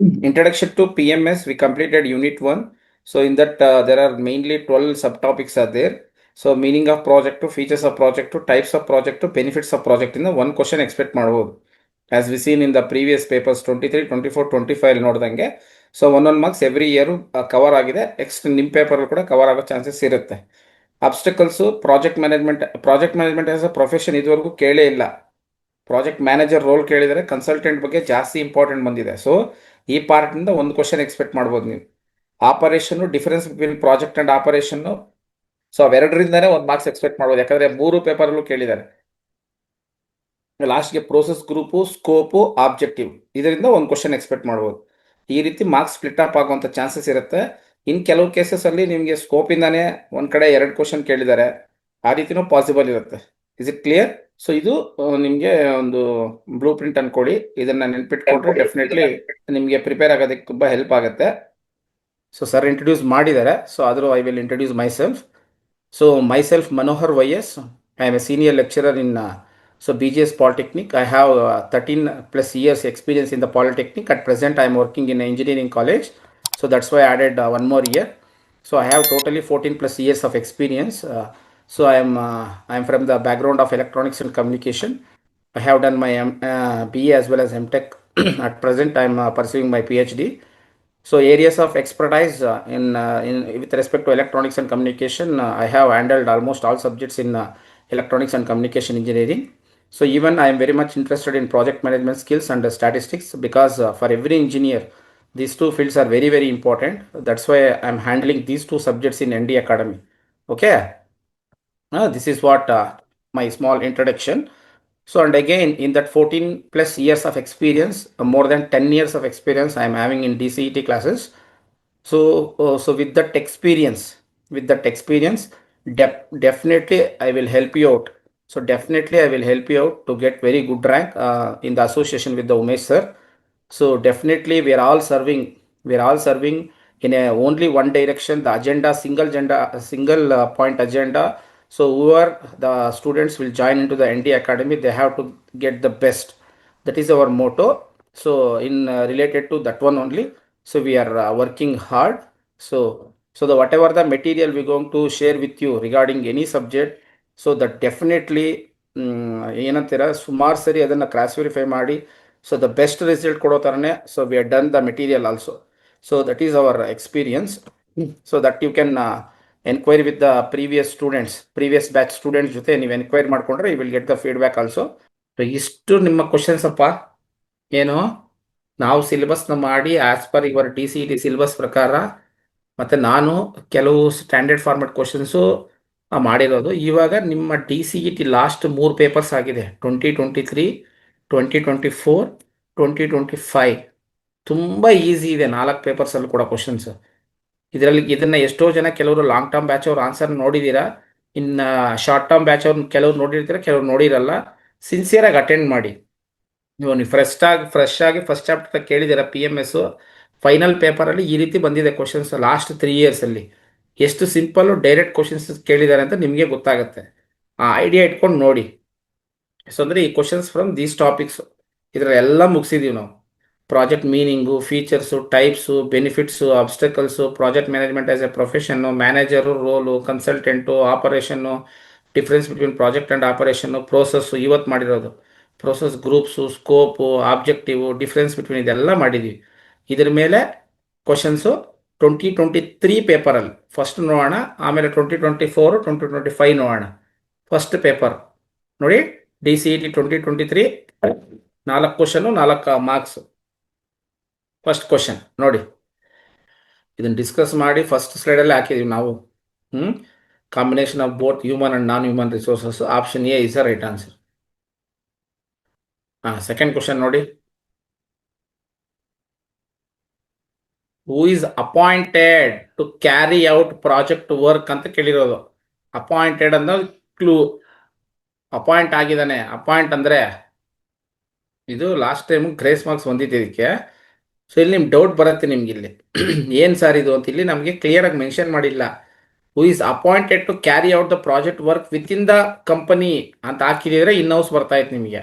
Introduction to PMS, we completed unit 1. So in that there are mainly 12 subtopics are there. So meaning of project to features of project to types of project to benefits of project in the one question expect ಮಾಡಬಹುದು. As we seen in the previous papers 23, 24, 25 ನೋಡಿದಂಗೆ. So ಒಂದೊಂದು marks every year cover ಆಗಿದೆ. Next ನಿಮ್ಮ paper ಕೂಡ cover ಆಗೋ chances ಇರುತ್ತೆ. Obstacles project management as a profession ಇದುವರೆಗೂ ಕೇಳೇ ಇಲ್ಲ. ಪ್ರಾಜೆಕ್ಟ್ ಮ್ಯಾನೇಜರ್ ರೋಲ್ ಕೇಳಿದರೆ ಕನ್ಸಲ್ಟೆಂಟ್ ಬಗ್ಗೆ ಜಾಸ್ತಿ ಇಂಪಾರ್ಟೆಂಟ್ ಬಂದಿದೆ. ಸೊ ಈ ಪಾರ್ಟಿಂದ ಒಂದು ಕ್ವಶನ್ ಎಕ್ಸ್ಪೆಕ್ಟ್ ಮಾಡ್ಬೋದು ನೀವು. Operation difference between project and operation. So ಅವೆರಡರಿಂದನೇ ಒಂದು ಮಾರ್ಕ್ಸ್ ಎಕ್ಸ್ಪೆಕ್ಟ್ ಮಾಡ್ಬೋದು, ಯಾಕಂದರೆ 3 ಪೇಪರಲ್ಲೂ ಕೇಳಿದ್ದಾರೆ. ಲಾಸ್ಟ್ಗೆ ಪ್ರೋಸೆಸ್ ಗ್ರೂಪು, ಸ್ಕೋಪು, ಆಬ್ಜೆಕ್ಟಿವ್, ಇದರಿಂದ ಒಂದು ಕ್ವಶನ್ ಎಕ್ಸ್ಪೆಕ್ಟ್ ಮಾಡ್ಬೋದು. ಈ ರೀತಿ ಮಾರ್ಕ್ಸ್ ಸ್ಪ್ಲಿಟ್ ಅಪ್ ಆಗುವಂಥ ಚಾನ್ಸಸ್ ಇರುತ್ತೆ. ಇನ್ನು ಕೆಲವು ಕೇಸಸಲ್ಲಿ ನಿಮಗೆ ಸ್ಕೋಪಿಂದಾನೇ ಒಂದು ಕಡೆ 2 ಕ್ವಶನ್ ಕೇಳಿದ್ದಾರೆ, ಆ ರೀತಿನೂ ಪಾಸಿಬಲ್ ಇರುತ್ತೆ. Is it clear? ಸೊ ಇದು ನಿಮಗೆ ಒಂದು ಬ್ಲೂ ಪ್ರಿಂಟ್ ಅನ್ಕೊಳ್ಳಿ. ಇದನ್ನು ನೆನ್ಪಿಟ್ಕೊಂಡ್ರೆ ಡೆಫಿನೆಟ್ಲಿ ನಿಮಗೆ ಪ್ರಿಪೇರ್ ಆಗೋದಕ್ಕೆ ತುಂಬ ಹೆಲ್ಪ್ ಆಗುತ್ತೆ. ಸೊ ಸರ್ ಇಂಟ್ರೊಡ್ಯೂಸ್ ಮಾಡಿದ್ದಾರೆ. ಸೊ ಆದರೂ I will introduce my self. So my self Manohar YS. I am a senior lecturer in BGS Polytechnic. I have 13 plus years experience in the Polytechnic. At present, I am working in an engineering college. So that's why I added one more year. So I have totally 14 plus years of experience. So I am from the background of electronics and communication. I have done my BA as well as MTech. At present, I am pursuing my PhD. So areas of expertise in with respect to electronics and communication, I have handled almost all subjects in electronics and communication engineering. So even I am very much interested in project management skills and statistics, because for every engineer, these two fields are very, very important. That's why I am handling these two subjects in ND Academy. Okay. This is what my small introduction. So and again, in that 14 plus years of experience, more than 10 years of experience I am having in DCET classes. So with that experience, definitely I will help you out. So definitely I will help you out to get very good rank in the association with the Umesh sir. So definitely we are all serving in a only one direction, the agenda, single point agenda. So whoever the students will join into the ND Academy, they have to get the best. That is our motto. So in related to that one only, so we are working hard. So the whatever the material we're going to share with you regarding any subject, so that definitely ಏನಂತೀರ ಸುಮಾರು ಸರಿ ಅದನ್ನು cross verify ಮಾಡಿ, so the best result ಕೊಡೋ ಥರನೇ so we are done the material also. So that is our experience. So that you can enquiry with the previous batch students ಜೊತೆ ನೀವು enquiry ಮಾಡಿಕೊಂಡ್ರೆ you will get the feedback also. So ಇಷ್ಟು ನಿಮ್ಮ questions ಅಪ್ಪ. ಏನು ನಾವು ಸಿಲೆಬಸ್ನ ಮಾಡಿ as per your DCET syllabus ಪ್ರಕಾರ, ಮತ್ತು ನಾನು ಕೆಲವು ಸ್ಟ್ಯಾಂಡರ್ಡ್ ಫಾರ್ಮೆಟ್ ಕ್ವಶನ್ಸು ಮಾಡಿರೋದು. ಇವಾಗ ನಿಮ್ಮ DCET ಲಾಸ್ಟ್ 3 ಪೇಪರ್ಸ್ ಆಗಿದೆ, 2023, 2024, 2025. ತುಂಬ ಈಸಿ ಇದೆ 4 ಪೇಪರ್ಸಲ್ಲಿ ಕೂಡ ಕ್ವಶನ್ಸ್. ಇದನ್ನು ಎಷ್ಟೋ ಜನ ಕೆಲವರು ಲಾಂಗ್ ಟರ್ಮ್ ಬ್ಯಾಚ್ ಅವ್ರು ಆನ್ಸರ್ ನೋಡಿದ್ದೀರಾ, ಇನ್ನು ಶಾರ್ಟ್ ಟರ್ಮ್ ಬ್ಯಾಚ್ ಅವ್ರು ಕೆಲವ್ರು ನೋಡಿರ್ತೀರ, ಕೆಲವ್ರು ನೋಡಿರಲ್ಲ. ಸಿನ್ಸಿಯರಾಗಿ ಅಟೆಂಡ್ ಮಾಡಿ. ನೀವು ಫ್ರೆಶ್ ಆಗಿ ಫಸ್ಟ್ ಚಾಪ್ಟರ್ ಕೇಳಿದ್ದೀರಾ PMS, ಫೈನಲ್ ಪೇಪರಲ್ಲಿ ಈ ರೀತಿ ಬಂದಿದೆ ಕ್ವಶನ್ಸ್. ಲಾಸ್ಟ್ 3 ಇಯರ್ಸಲ್ಲಿ ಎಷ್ಟು ಸಿಂಪಲ್ಲು ಡೈರೆಕ್ಟ್ ಕ್ವಶನ್ಸ್ ಕೇಳಿದ್ದಾರೆ ಅಂತ ನಿಮಗೆ ಗೊತ್ತಾಗುತ್ತೆ. ಆ ಐಡಿಯಾ ಇಟ್ಕೊಂಡು ನೋಡಿ. ಸೊ ಅಂದರೆ ಈ ಕ್ವಶನ್ಸ್ ಫ್ರಮ್ ದೀಸ್ ಟಾಪಿಕ್ಸ್ ಇದರೆಲ್ಲ ಮುಗಿಸಿದ್ದೀವಿ ನಾವು. Project meaning, features, types, benefits, obstacles, project management as a profession, manager role, consultant, operation, difference between project and operation, process ಇವತ್ತು ಮಾಡಿರೋದು, process groups, scope, objective, difference between ಇದೆಲ್ಲ ಮಾಡಿದ್ದೀವಿ. ಇದ್ರ ಮೇಲೆ questions 2023 ಪೇಪರಲ್ಲಿ ಫಸ್ಟ್ ನೋಡೋಣ, ಆಮೇಲೆ 2024, 2025 ನೋಡೋಣ. ಫಸ್ಟ್ ಪೇಪರ್ ನೋಡಿ, DCET 2023 4 question 4 marks. First question ನೋಡಿ, ಇದನ್ನು ಡಿಸ್ಕಸ್ ಮಾಡಿ ಫಸ್ಟ್ ಸ್ಲೈಡಲ್ಲೇ ಹಾಕಿದ್ದೀವಿ ನಾವು. Combination of both human and non human resources, option A is the right answer. Second question ನೋಡಿ, who is appointed to carry out project work ಅಂತ ಕೇಳಿರೋದು. Appointed ಅಂದ್ರೆ ಕ್ಲೂ, ಅಪಾಯಿಂಟ್ ಆಗಿದ್ದಾನೆ. ಅಪಾಯಿಂಟ್ ಅಂದರೆ ಇದು ಲಾಸ್ಟ್ ಟೈಮು ಗ್ರೇಸ್ ಮಾರ್ಕ್ಸ್ ಬಂದಿದೆ ಇದಕ್ಕೆ. So ಇಲ್ಲಿ ನಿಮ್ಗೆ ಡೌಟ್ ಬರುತ್ತೆ ನಿಮ್ಗೆ, ಇಲ್ಲಿ ಏನು ಸರ್ ಇದು ಅಂತ ಇಲ್ಲಿ ನಮಗೆ ಕ್ಲಿಯರಾಗಿ ಮೆನ್ಷನ್ ಮಾಡಿಲ್ಲ. Who is appointed to carry out the project work with in the company ಅಂತ ಹಾಕಿದ್ರೆ ಇನ್ ಹೌಸ್ ಬರ್ತಾ ಇತ್ತು ನಿಮಗೆ.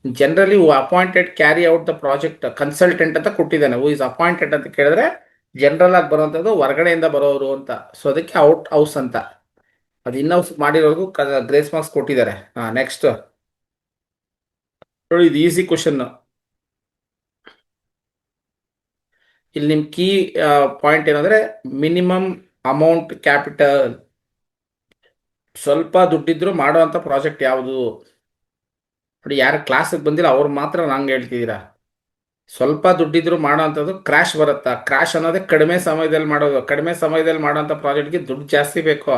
Generally who appointed carry out the project consultant ಅಂತ ಕೊಟ್ಟಿದ್ದಾನೆ. ಹೂ ಇಸ್ ಅಪಾಯಿಂಟೆಡ್ ಅಂತ ಕೇಳಿದ್ರೆ ಜನರಲ್ ಆಗಿ ಬರುವಂಥದ್ದು ಹೊರಗಡೆಯಿಂದ ಬರೋರು ಅಂತ. ಸೊ ಅದಕ್ಕೆ ಔಟ್ ಹೌಸ್ ಅಂತ. ಅದು ಇನ್ ಹೌಸ್ ಮಾಡಿರೋರ್ಗು ಗ್ರೇಸ್ ಮಾರ್ಕ್ಸ್ ಕೊಟ್ಟಿದ್ದಾರೆ. ನೆಕ್ಸ್ಟ್ ನೋಡಿ, ಇದು ಈಸಿ ಕ್ವಶನ್. ಇಲ್ಲಿ ನಿಮ್ ಕೀ ಪಾಯಿಂಟ್ ಏನಂದ್ರೆ ಮಿನಿಮಮ್ ಅಮೌಂಟ್ ಕ್ಯಾಪಿಟಲ್. ಸ್ವಲ್ಪ ದುಡ್ಡಿದ್ರು ಮಾಡುವಂತ ಪ್ರಾಜೆಕ್ಟ್ ಯಾವುದು ನೋಡಿ. ಯಾರು ಕ್ಲಾಸಿಗೆ ಬಂದಿಲ್ಲ ಅವ್ರು ಮಾತ್ರ ನಂಗೆ ಹೇಳ್ತಿದ್ದೀರಾ. ಸ್ವಲ್ಪ ದುಡ್ಡಿದ್ರು ಮಾಡೋವಂಥದ್ದು ಕ್ರ್ಯಾಶ್ ಬರುತ್ತಾ? ಕ್ರ್ಯಾಶ್ ಅನ್ನೋದೇ ಕಡಿಮೆ ಸಮಯದಲ್ಲಿ ಮಾಡೋದು. ಕಡಿಮೆ ಸಮಯದಲ್ಲಿ ಮಾಡೋಂಥ ಪ್ರಾಜೆಕ್ಟ್ಗೆ ದುಡ್ಡು ಜಾಸ್ತಿ ಬೇಕು.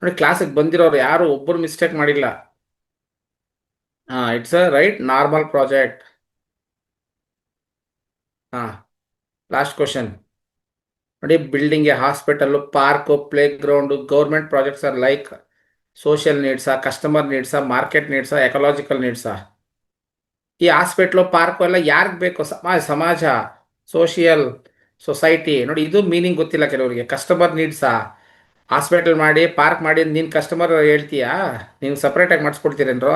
ನೋಡಿ, ಕ್ಲಾಸಿಗೆ ಬಂದಿರೋರು ಯಾರು ಒಬ್ಬರು ಮಿಸ್ಟೇಕ್ ಮಾಡಿಲ್ಲ. It's a right normal project. ಹಾ, ಲಾಸ್ಟ್ ಕ್ವಶನ್ ನೋಡಿ. Building, hospital, park, play ground, government projects are like social ನೀಡ್ಸಾ, ಕಸ್ಟಮರ್ ನೀಡ್ಸಾ, ಮಾರ್ಕೆಟ್ ನೀಡ್ಸಾ, ಎಕಲಾಜಿಕಲ್ ನೀಡ್ಸಾ? ಈ ಹಾಸ್ಪಿಟ್ಲು ಪಾರ್ಕು ಎಲ್ಲ ಯಾರಿಗೆ ಬೇಕು? ಸಮಾಜ, ಸೋಷಿಯಲ್, ಸೊಸೈಟಿ. ನೋಡಿ, ಇದು ಮೀನಿಂಗ್ ಗೊತ್ತಿಲ್ಲ ಕೆಲವರಿಗೆ. ಕಸ್ಟಮರ್ ನೀಡ್ಸಾ? ಹಾಸ್ಪಿಟಲ್ ಮಾಡಿ ಪಾರ್ಕ್ ಮಾಡಿ ನೀನು ಕಸ್ಟಮರ್ ಹೇಳ್ತೀಯಾ? ನೀವು ಸಪ್ರೇಟಾಗಿ ಮಾಡಿಸ್ಕೊಡ್ತೀರೇನ್ರೋ?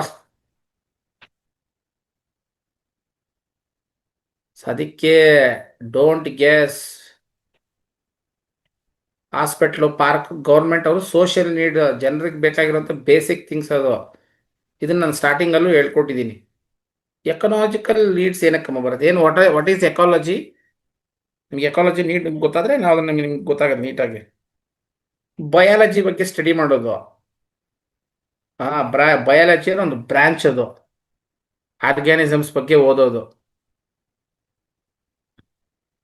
ಅದಕ್ಕೆ don't guess. Hospital, park, government ಅವರು ಸೋಷಿಯಲ್ ನೀಡ್, ಜನರಿಗೆ ಬೇಕಾಗಿರುವಂಥ ಬೇಸಿಕ್ ಥಿಂಗ್ಸ್ ಅದು. ಇದನ್ನು ನಾನು ಸ್ಟಾರ್ಟಿಂಗಲ್ಲೂ ಹೇಳ್ಕೊಟ್ಟಿದ್ದೀನಿ. ಎಕನಾಲಜಿಕಲ್ ನೀಡ್ಸ್ ಏನಕ್ಕಮ್ಮ ಬರುತ್ತೆ? ಏನು ವಾಟ್ ಈಸ್ ಎಕಾಲಜಿ? ನಿಮ್ಗೆ ಎಕಾಲಜಿ ನೀಡ್ ಗೊತ್ತಾದ್ರೆ ನಾವು ನಿಮ್ಗೆ ಗೊತ್ತಾಗತ್ತೆ ನೀಟಾಗಿ. ಬಯಾಲಜಿ ಬಗ್ಗೆ ಸ್ಟಡಿ ಮಾಡೋದು. ಬಯಾಲಜಿ ಅನ್ನೋ ಒಂದು ಬ್ರಾಂಚ್ ಅದು. ಆರ್ಗ್ಯಾನಿಸಮ್ಸ್ ಬಗ್ಗೆ ಓದೋದು.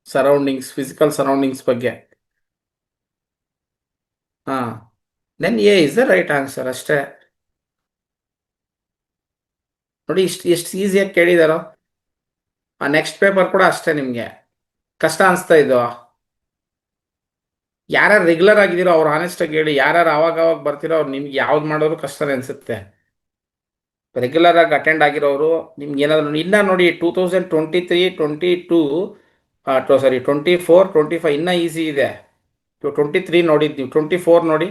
ಸರೌಂಡಿಂಗ್ಸ್, ಫಿಸಿಕಲ್ ಸರೌಂಡಿಂಗ್ಸ್ ಬಗ್ಗೆ. ಹಾ, then A is the right answer ಅಷ್ಟೇ. ನೋಡಿ, ಎಷ್ಟು ಈಸಿಯಾಗಿ ಕೇಳಿದಾರೋ. ನೆಕ್ಸ್ಟ್ ಪೇಪರ್ ಕೂಡ ಅಷ್ಟೇ. ನಿಮಗೆ ಕಷ್ಟ ಅನಿಸ್ತಾ ಇದು? ಯಾರ್ಯಾರು ರೆಗ್ಯುಲರ್ ಆಗಿದ್ದೀರೋ ಅವ್ರು ಆನೆಸ್ಟ್ ಆಗಿ ಹೇಳಿ. ಯಾರ್ಯಾರು ಅವಾಗ ಬರ್ತಿರೋ ಅವ್ರು ನಿಮ್ಗೆ ಯಾವ್ದು ಮಾಡೋರು ಕಷ್ಟನೇ ಅನ್ಸುತ್ತೆ. ರೆಗ್ಯುಲರ್ ಆಗಿ ಅಟೆಂಡ್ ಆಗಿರೋರು ನಿಮ್ಗೆ ಏನಾದ್ರು ಇನ್ನ ನೋಡಿ, 2023, 22, ಸಾರಿ 24, 25 ಇನ್ನ ಈಸಿ ಇದೆ. 23 ನೋಡಿದ್ದು ನೀವು, 24 ನೋಡಿ.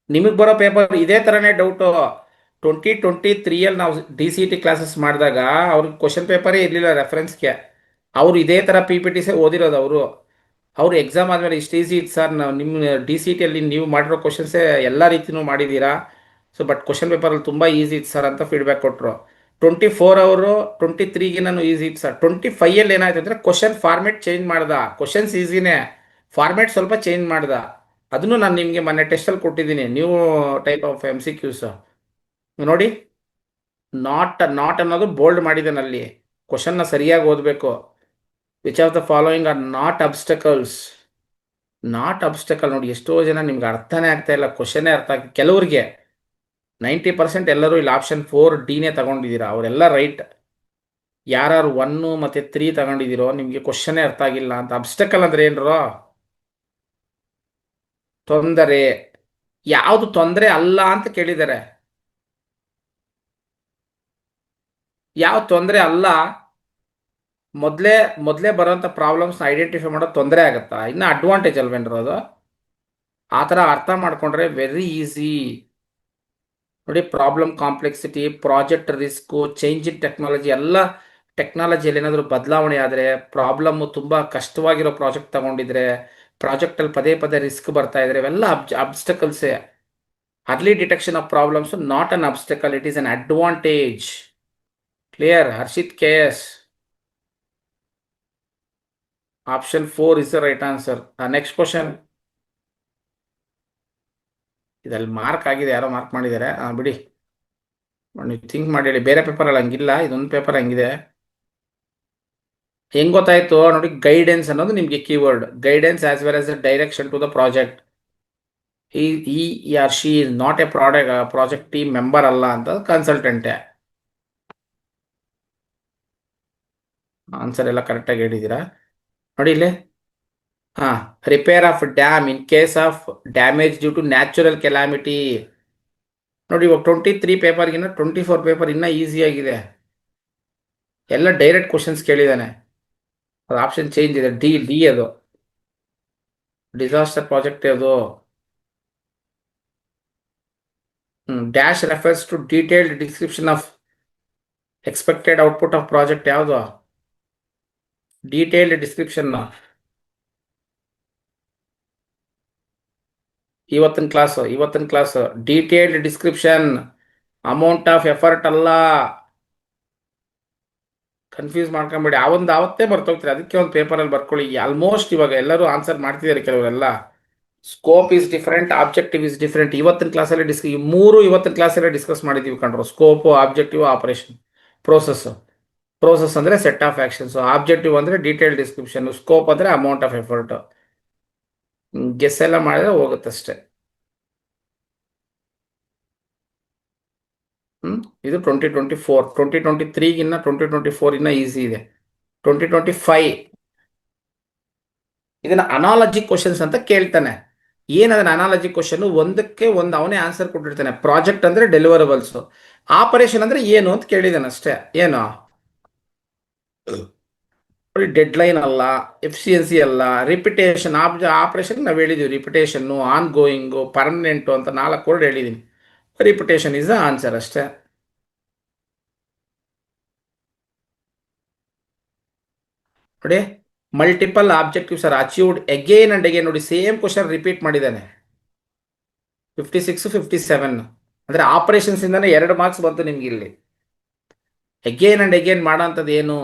ನಿಮಗೆ ಬರೋ ಪೇಪರ್ ಇದೇ ಥರನೇ ಡೌಟು. 2023 ನಾವು DCT ಕ್ಲಾಸಸ್ ಮಾಡಿದಾಗ ಅವ್ರಿಗೆ ಕ್ವಶನ್ ಪೇಪರೇ ಇರಲಿಲ್ಲ ರೆಫರೆನ್ಸ್ಗೆ. ಅವರು ಇದೇ ಥರ PPTಸೇ ಓದಿರೋದು ಅವರು. ಅವರು ಎಕ್ಸಾಮ್ ಆದಮೇಲೆ ಇಷ್ಟು ಈಸಿ ಇತ್ತು ಸರ್, ನಾವು ನಿಮ್ಮ DCTಯಲ್ಲಿ ನೀವು ಮಾಡಿರೋ ಕ್ವಶನ್ಸೇ ಎಲ್ಲ ರೀತಿಯೂ ಮಾಡಿದ್ದೀರಾ. ಸೊ ಬಟ್ ಕ್ವಶನ್ ಪೇಪರಲ್ಲಿ ತುಂಬ ಈಸಿ ಇತ್ತು ಸರ್ ಅಂತ ಫೀಡ್ಬ್ಯಾಕ್ ಕೊಟ್ಟರು. 24 ಅವರು 23ಗೆ ನಾನು ಈಸಿ ಇತ್ತು ಸರ್. 25ಅಲ್ಲಿ ಏನಾಯ್ತು ಅಂದರೆ ಕ್ವಶನ್ ಫಾರ್ಮೆಟ್ ಚೇಂಜ್ ಮಾಡ್ದ. ಕ್ವಶನ್ಸ್ ಈಸಿನೇ, ಫಾರ್ಮೆಟ್ ಸ್ವಲ್ಪ ಚೇಂಜ್ ಮಾಡ್ದ. ಅದನ್ನು ನಾನು ನಿಮಗೆ ಮೊನ್ನೆ ಟೆಸ್ಟಲ್ಲಿ ಕೊಟ್ಟಿದ್ದೀನಿ, ನ್ಯೂ ಟೈಪ್ ಆಫ್ MCQs ನೋಡಿ. ನಾಟ್ ಅನ್ನೋದು ಬೋಲ್ಡ್ ಮಾಡಿದ್ದಾನಲ್ಲಿ. ಕ್ವಶನ್ನ ಸರಿಯಾಗಿ ಓದಬೇಕು. Which of the following are not obstacles? Not obstacle ನೋಡಿ, ಎಷ್ಟೋ ಜನ ನಿಮ್ಗೆ ಅರ್ಥನೇ ಆಗ್ತಾ ಇಲ್ಲ, ಕ್ವಶನ್ನೇ ಅರ್ಥ ಆಗ್ತದೆ ಕೆಲವ್ರಿಗೆ. 90% ಎಲ್ಲರೂ ಇಲ್ಲಿ ಆಪ್ಷನ್ 4D ತಗೊಂಡಿದ್ದೀರಾ, ಅವರೆಲ್ಲ ರೈಟ್. ಯಾರು 1 ಮತ್ತು 3 ತಗೊಂಡಿದ್ದೀರೋ ನಿಮಗೆ ಕ್ವಶನ್ನೇ ಅರ್ಥ ಆಗಿಲ್ಲ ಅಂತ. ಅಬ್ಸ್ಟಕಲ್ ಅಂದ್ರೆ ಏನ್ರೋ? ತೊಂದರೆ. ಯಾವುದು ತೊಂದರೆ ಅಲ್ಲ ಅಂತ ಕೇಳಿದ್ದಾರೆ. ಯಾವ ತೊಂದರೆ ಅಲ್ಲ? ಮೊದಲೇ ಮೊದಲೇ ಬರೋಂಥ ಪ್ರಾಬ್ಲಮ್ಸ್ನ ಐಡೆಂಟಿಫೈ ಮಾಡೋದು ತೊಂದರೆ ಆಗುತ್ತಾ? ಇನ್ನು ಅಡ್ವಾಂಟೇಜ್ ಅಲ್ವೇನ್ರೋ ಅದು? ಆ ಥರ ಅರ್ಥ ಮಾಡ್ಕೊಂಡ್ರೆ ವೆರಿ ಈಸಿ. ನೋಡಿ, problem complexity, project risk, change in technology, ಎಲ್ಲ ಟೆಕ್ನಾಲಜಿಯಲ್ಲಿ ಏನಾದರೂ ಬದಲಾವಣೆ ಆದರೆ, ಪ್ರಾಬ್ಲಮ್ಮು ತುಂಬ ಕಷ್ಟವಾಗಿರೋ ಪ್ರಾಜೆಕ್ಟ್ ತಗೊಂಡಿದ್ರೆ, ಪ್ರಾಜೆಕ್ಟಲ್ಲಿ ಪದೇ ಪದೇ ರಿಸ್ಕ್ ಬರ್ತಾ ಇದ್ರೆ, ಇವೆಲ್ಲ ಅಬ್ಸ್ಟಕಲ್ಸೇ. Early detection of problems not an obstacle, it is an advantage. Clear? Harshit KS. Option 4 is the right answer. Next question. ಇದಲ್ಲಿ ಮಾರ್ಕ್ ಆಗಿದೆ, ಯಾರೋ ಮಾರ್ಕ್ ಮಾಡಿದ್ದಾರೆ, ಬಿಡಿ. ನೀವು ಥಿಂಕ್ ಮಾಡಿ ಹೇಳಿ. ಬೇರೆ ಪೇಪರಲ್ಲಿ ಹಂಗಿಲ್ಲ, ಇದೊಂದು ಪೇಪರ್ ಹಂಗಿದೆ. ಹೆಂಗ್ ಗೊತ್ತಾಯ್ತು ನೋಡಿ? ಗೈಡೆನ್ಸ್ ಅನ್ನೋದು ನಿಮಗೆ keyword. Guidance as well as the direction to the project. He or she is not a project team member ಅಲ್ಲ ಅಂತ, ಕನ್ಸಲ್ಟೆಂಟೇ. ಆನ್ಸರ್ ಎಲ್ಲ ಕರೆಕ್ಟಾಗಿ ಹೇಳಿದ್ದೀರಾ ನೋಡಿ ಇಲ್ಲಿ. Repair of dam in case of damage due to natural calamity. ನೋಡಿ, ಇವಾಗ 23 ಪೇಪರ್ಗಿನ್ನ 24 ಪೇಪರ್ ಇನ್ನೂ ಈಸಿಯಾಗಿದೆ. ಎಲ್ಲ ಡೈರೆಕ್ಟ್ ಕ್ವಶನ್ಸ್ ಕೇಳಿದ್ದಾನೆ. ಅದು ಆಪ್ಷನ್ ಚೇಂಜ್ ಇದೆ. ಡಿ ಅದು ಡಿಸಾಸ್ಟರ್ ಪ್ರಾಜೆಕ್ಟ್. ಅದು dash refers to detailed description of expected output of project ಯಾವುದು? Detailed description. ಇವತ್ತಿನ class detailed description, amount of effort ಅಲ್ಲ. ಕನ್ಫ್ಯೂಸ್ ಮಾಡ್ಕೊಂಬೇಡಿ. ಅವತ್ತೇ ಬರ್ತೋಗ್ತೀರಿ, ಅದಕ್ಕೆ ಒಂದು ಪೇಪರಲ್ಲಿ ಬರ್ಕೊಳ್ಳಿ. ಆಲ್ಮೋಸ್ಟ್ ಇವಾಗ ಎಲ್ಲರೂ ಆನ್ಸರ್ ಮಾಡ್ತಿದ್ದಾರೆ ಕೆಲವರೆಲ್ಲ. Scope is different, objective is different. ಇವತ್ತಿನ ಕ್ಲಾಸಲ್ಲಿ ಡಿಸ್ಕಸ್ ಮಾಡಿದ್ದೀವಿ ಕಂಡ್ರು. Scope, objective, operation, process. Process ಅಂದರೆ ಸೆಟ್ ಆಫ್ ಆಕ್ಷನ್ಸ್, ಆಬ್ಜೆಕ್ಟಿವ್ ಅಂದರೆ ಡೀಟೇಲ್ ಡಿಸ್ಕ್ರಿಪ್ಷನ್, ಸ್ಕೋಪ್ ಅಂದರೆ ಅಮೌಂಟ್ ಆಫ್ ಎಫರ್ಟ್. ಗೆಸ್ ಎಲ್ಲ ಮಾಡಿದ್ರೆ ಹೋಗುತ್ತಷ್ಟೆ. ಇದು 2024. 2023 2024 ಈಸಿ ಇದೆ. 2025 ಇದನ್ನ ಅನಾಲಜಿ ಕ್ವಶನ್ಸ್ ಅಂತ ಕೇಳ್ತಾನೆ. ಏನದನ್ನ ಅನಾಲಜಿ ಕ್ವಶನ್? ಒಂದಕ್ಕೆ ಒಂದು ಅವನೇ ಆನ್ಸರ್ ಕೊಟ್ಟಿರ್ತಾನೆ. ಪ್ರಾಜೆಕ್ಟ್ ಅಂದ್ರೆ ಡೆಲಿವರಬಲ್ಸ್, ಆಪರೇಷನ್ ಅಂದ್ರೆ ಏನು ಅಂತ ಕೇಳಿದಾನೆ ಅಷ್ಟೇ. ಏನು ಡೆಡ್ ಲೈನ್ ಅಲ್ಲ, ಎಫಿಷಿಯನ್ಸಿ ಅಲ್ಲ, ರಿಪಿಟೇಷನ್. ಆಪರೇಷನ್ ನಾವು ಹೇಳಿದೀವಿ, ರಿಪಿಟೇಷನ್ನು, ಆನ್ ಗೋಯಿಂಗು, ಪರ್ಮನೆಂಟು ಅಂತ 4 ವರ್ಡ್ ಹೇಳಿದೀನಿ. ರಿಪಿಟೇಷನ್ ಇಸ್ ದ ಆನ್ಸರ್ ಅಷ್ಟೇ. ನೋಡಿ, multiple objectives are achieved again and again. ನೋಡಿ, ಸೇಮ್ ಕ್ವಶನ್ ರಿಪೀಟ್ ಮಾಡಿದ್ದಾನೆ. 56 57 ಅಂದ್ರೆ ಆಪರೇಷನ್ಸ್ ಇಂದಾನೆ 2 ಮಾರ್ಕ್ಸ್ ಬಂತು ನಿಮ್ಗೆ ಇಲ್ಲಿ. ಅಗೇನ್ ಅಂಡ್ ಅಗೇನ್ ಮಾಡೋಂಥದ್ದು ಏನು?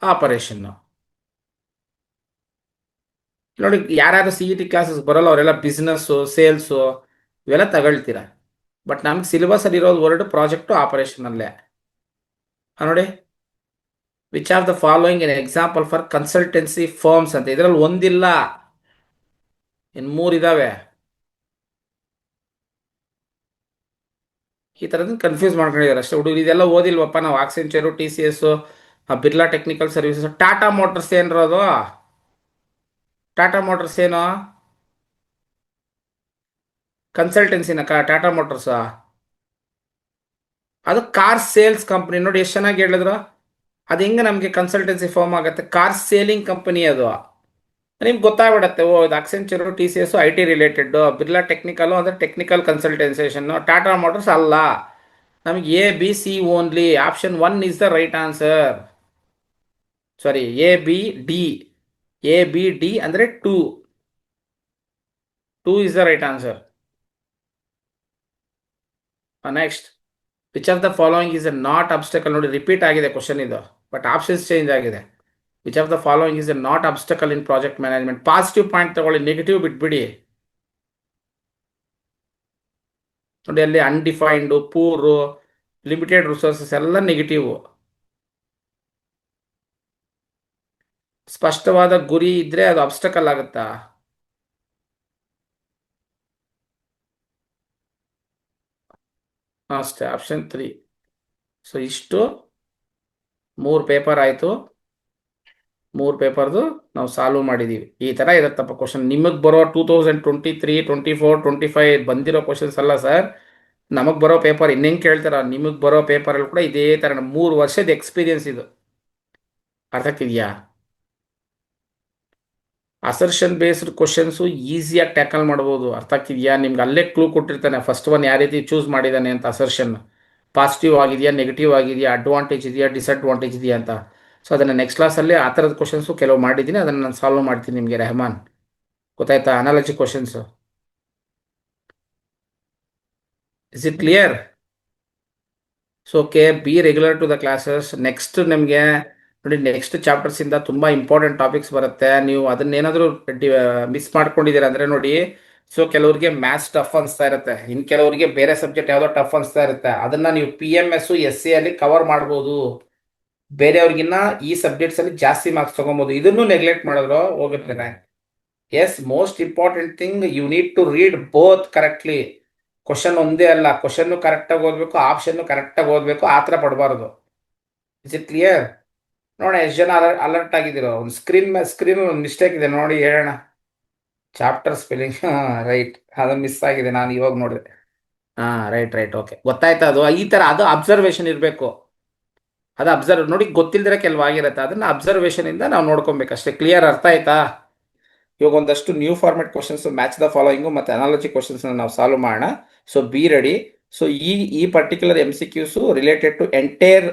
ಆಪರೇಷನ್. ನೋಡಿ, ಯಾರ್ಯಾರು CET ಕ್ಲಾಸಸ್ ಬರೋಲ್ಲ ಅವರೆಲ್ಲ ಬಿಸ್ನೆಸ್ಸು, ಸೇಲ್ಸು ಇವೆಲ್ಲ ತಗೊಳ್ತೀರ. ಬಟ್ ನಮ್ಗೆ ಸಿಲೆಬಸ್ ಅಲ್ಲಿ ಇರೋದು ವರ್ಡ್ ಪ್ರಾಜೆಕ್ಟು, ಆಪರೇಷನ್ ಅಲ್ಲೇ. ನೋಡಿ, which of the following an example for consultancy firms ಅಂತ. ಇದರಲ್ಲಿ ಒಂದಿಲ್ಲ, ಇನ್ನು 3 ಇದಾವೆ. ಈ ಥರದ್ದು ಕನ್ಫ್ಯೂಸ್ ಮಾಡ್ಕೊಂಡಿದ್ದಾರೆ ಅಷ್ಟೇ ಹುಡುಗರು. ಇದೆಲ್ಲ ಓದಿಲ್ವಪ್ಪ ನಾವು. Accenture, TCS, Birla technical services. Tata Motors ಏನ್ರೋದು? ಟಾಟಾ ಮೋಟರ್ಸ್ ಏನು ಕನ್ಸಲ್ಟೆನ್ಸಿನ? ಟಾಟಾ ಮೋಟರ್ಸ್ ಅದು ಕಾರ್ ಸೇಲ್ಸ್ ಕಂಪ್ನಿ. ನೋಡಿ ಎಷ್ಟು ಚೆನ್ನಾಗಿ ಹೇಳಿದ್ರು. ಅದು ಹೆಂಗೆ ನಮಗೆ ಕನ್ಸಲ್ಟೆನ್ಸಿ ಫರ್ಮ್ ಆಗುತ್ತೆ? ಕಾರ್ ಸೇಲಿಂಗ್ ಕಂಪನಿ ಅದು. ನಿಮ್ಗೆ ಗೊತ್ತಾಗ್ಬಿಡತ್ತೆ, ಓ ಇದು Accenture, TCS IT related, Birla technical ಅಂದರೆ ಟೆಕ್ನಿಕಲ್ ಕನ್ಸಲ್ಟೆನ್ಸೇಷನ್, ಟಾಟಾ ಮೋಟರ್ಸ್ ಅಲ್ಲ. ನಮಗೆ ABC only. Option 1 is the right answer. Sorry, ABD ಅಂದರೆ 2 is the right answer. Next, which of the following is A not obstacle. ನೋಡಿ, ರಿಪೀಟ್ ಆಗಿದೆ question ಇದು, but options change ಆಗಿದೆ. Which of the following is A not obstacle in project management. Positive point ತಗೊಳ್ಳಿ, negative ಬಿಟ್ಬಿಡಿ. ನೋಡಿ, ಅಲ್ಲಿ ಅನ್ಡಿಫೈನ್ಡು, Puru, limited resources ಎಲ್ಲ negative. ಸ್ಪಷ್ಟವಾದ ಗುರಿ ಇದ್ರೆ ಅದು ಅಬ್ಸ್ಟಕಲ್ ಆಗುತ್ತಾ? ಅಷ್ಟೇ, ಆಪ್ಷನ್ 3. ಸೊ ಇಷ್ಟು 3 ಪೇಪರ್ ಆಯಿತು. 3 ಪೇಪರ್ದು ನಾವು ಸಾಲ್ವ್ ಮಾಡಿದ್ದೀವಿ. ಈ ಥರ ಇರುತ್ತಪ್ಪ ಕ್ವಶನ್. ನಿಮಗೆ ಬರೋ 2023, 24, 25 ಬಂದಿರೋ ಕ್ವಶನ್ಸ್ ಅಲ್ಲ ಸರ್. ನಮಗೆ ಬರೋ ಪೇಪರ್ ಇನ್ನೇನು ಕೇಳ್ತಾರ? ನಿಮಗೆ ಬರೋ ಪೇಪರಲ್ಲಿ ಕೂಡ ಇದೇ ಥರ 3 ವರ್ಷದ ಎಕ್ಸ್ಪೀರಿಯನ್ಸ್ ಇದು. ಅರ್ಥ ಆಗ್ತಿದೆಯಾ? ಅಸರ್ಷನ್ ಬೇಸ್ಡ್ ಕ್ವಶನ್ಸು ಈಸಿಯಾಗಿ ಟ್ಯಾಕಲ್ ಮಾಡ್ಬೋದು. ಅರ್ಥ ಆಗ್ತಿದೆಯಾ? ನಿಮ್ಗೆ ಅಲ್ಲೇ ಕ್ಲೂ ಕೊಟ್ಟಿರ್ತಾನೆ, ಫಸ್ಟ್ ಒನ್ ಯಾವ ರೀತಿ ಚೂಸ್ ಮಾಡಿದ್ದಾನೆ ಅಂತ. ಅಸರ್ಷನ್ ಪಾಸಿಟಿವ್ ಆಗಿದೆಯಾ, ನೆಗೆಟಿವ್ ಆಗಿದೆಯಾ, ಅಡ್ವಾಂಟೇಜ್ ಇದೆಯಾ, ಡಿಸಡ್ವಾಂಟೇಜ್ ಇದೆಯಾ ಅಂತ. ಸೊ ಅದನ್ನು ನೆಕ್ಸ್ಟ್ ಕ್ಲಾಸಲ್ಲಿ ಆ ಥರದ ಕ್ವಶನ್ಸು ಕೆಲವು ಮಾಡಿದ್ದೀನಿ, ಅದನ್ನು ನಾನು ಸಾಲ್ವ್ ಮಾಡ್ತೀನಿ ನಿಮಗೆ. ರೆಹಮಾನ್, ಗೊತ್ತಾಯ್ತಾ? Analogy questions. Is it clear? So okay, be regular to the classes. Next ನಿಮಗೆ ನೋಡಿ, ನೆಕ್ಸ್ಟ್ ಚಾಪ್ಟರ್ಸಿಂದ ತುಂಬ ಇಂಪಾರ್ಟೆಂಟ್ ಟಾಪಿಕ್ಸ್ ಬರುತ್ತೆ. ನೀವು ಅದನ್ನೇನಾದರೂ ಮಿಸ್ ಮಾಡ್ಕೊಂಡಿದ್ದೀರಾ ಅಂದರೆ ನೋಡಿ. ಸೊ ಕೆಲವರಿಗೆ ಮ್ಯಾಥ್ಸ್ ಟಫ್ ಅನಿಸ್ತಾ ಇರುತ್ತೆ, ಇನ್ನು ಕೆಲವರಿಗೆ ಬೇರೆ ಸಬ್ಜೆಕ್ಟ್ ಯಾವುದೋ ಟಫ್ ಅನಿಸ್ತಾ ಇರುತ್ತೆ. ಅದನ್ನು ನೀವು PMS, SC ಅಲ್ಲಿ ಕವರ್ ಮಾಡ್ಬೋದು. ಬೇರೆಯವ್ರಿಗಿನ್ನ ಈ ಸಬ್ಜೆಕ್ಟ್ಸಲ್ಲಿ ಜಾಸ್ತಿ ಮಾರ್ಕ್ಸ್ ತೊಗೊಬೋದು. ಇದನ್ನು ನೆಗ್ಲೆಕ್ಟ್ ಮಾಡಿದ್ರು ಹೋಗುತ್ತೆ. Yes, most important thing, you need to read both correctly. Question ಒಂದೇ ಅಲ್ಲ, ಕ್ವಶನ್ನು ಕರೆಕ್ಟಾಗಿ ಓದಬೇಕು, ಆಪ್ಷನ್ನು ಕರೆಕ್ಟಾಗಿ ಓದಬೇಕು. ಆ ಥರ ಪಡಬಾರ್ದು. Is it clear? ನೋಡೋಣ ಎಷ್ಟು ಜನ ಅಲರ್ಟ್ ಆಗಿದ್ದೀರೋ. ಒಂದು ಸ್ಕ್ರೀನ್ ಒಂದು ಮಿಸ್ಟೇಕ್ ಇದೆ ನೋಡಿ, ಹೇಳೋಣ. ಚಾಪ್ಟರ್ ಸ್ಪೆಲ್ಲಿಂಗ್, ರೈಟ್, ಅದು ಮಿಸ್ ಆಗಿದೆ, ನಾನು ಇವಾಗ ನೋಡಿದೆ. ರೈಟ್, ಓಕೆ, ಗೊತ್ತಾಯ್ತಾ? ಅದು ಈ ಥರ ಅದು ಅಬ್ಸರ್ವೇಷನ್ ಇರಬೇಕು. ಅದು ಅಬ್ಸರ್ವ್ ನೋಡಿ, ಗೊತ್ತಿಲ್ಲದ್ರೆ ಕೆಲವಾಗಿರುತ್ತೆ, ಅದನ್ನು ಅಬ್ಸರ್ವೇಷನಿಂದ ನಾವು ನೋಡ್ಕೊಬೇಕಷ್ಟೇ. ಕ್ಲಿಯರ್? ಅರ್ಥ ಆಯ್ತಾ? ಇವಾಗ ಒಂದಷ್ಟು new format questions, match the following ಮತ್ತು ಅನಾಲಜಿ ಕ್ವಶನ್ಸ್ನ ನಾವು ಸಾಲ್ವ್ ಮಾಡೋಣ. So be ready. ಸೊ ಈ particular MCQs related to entire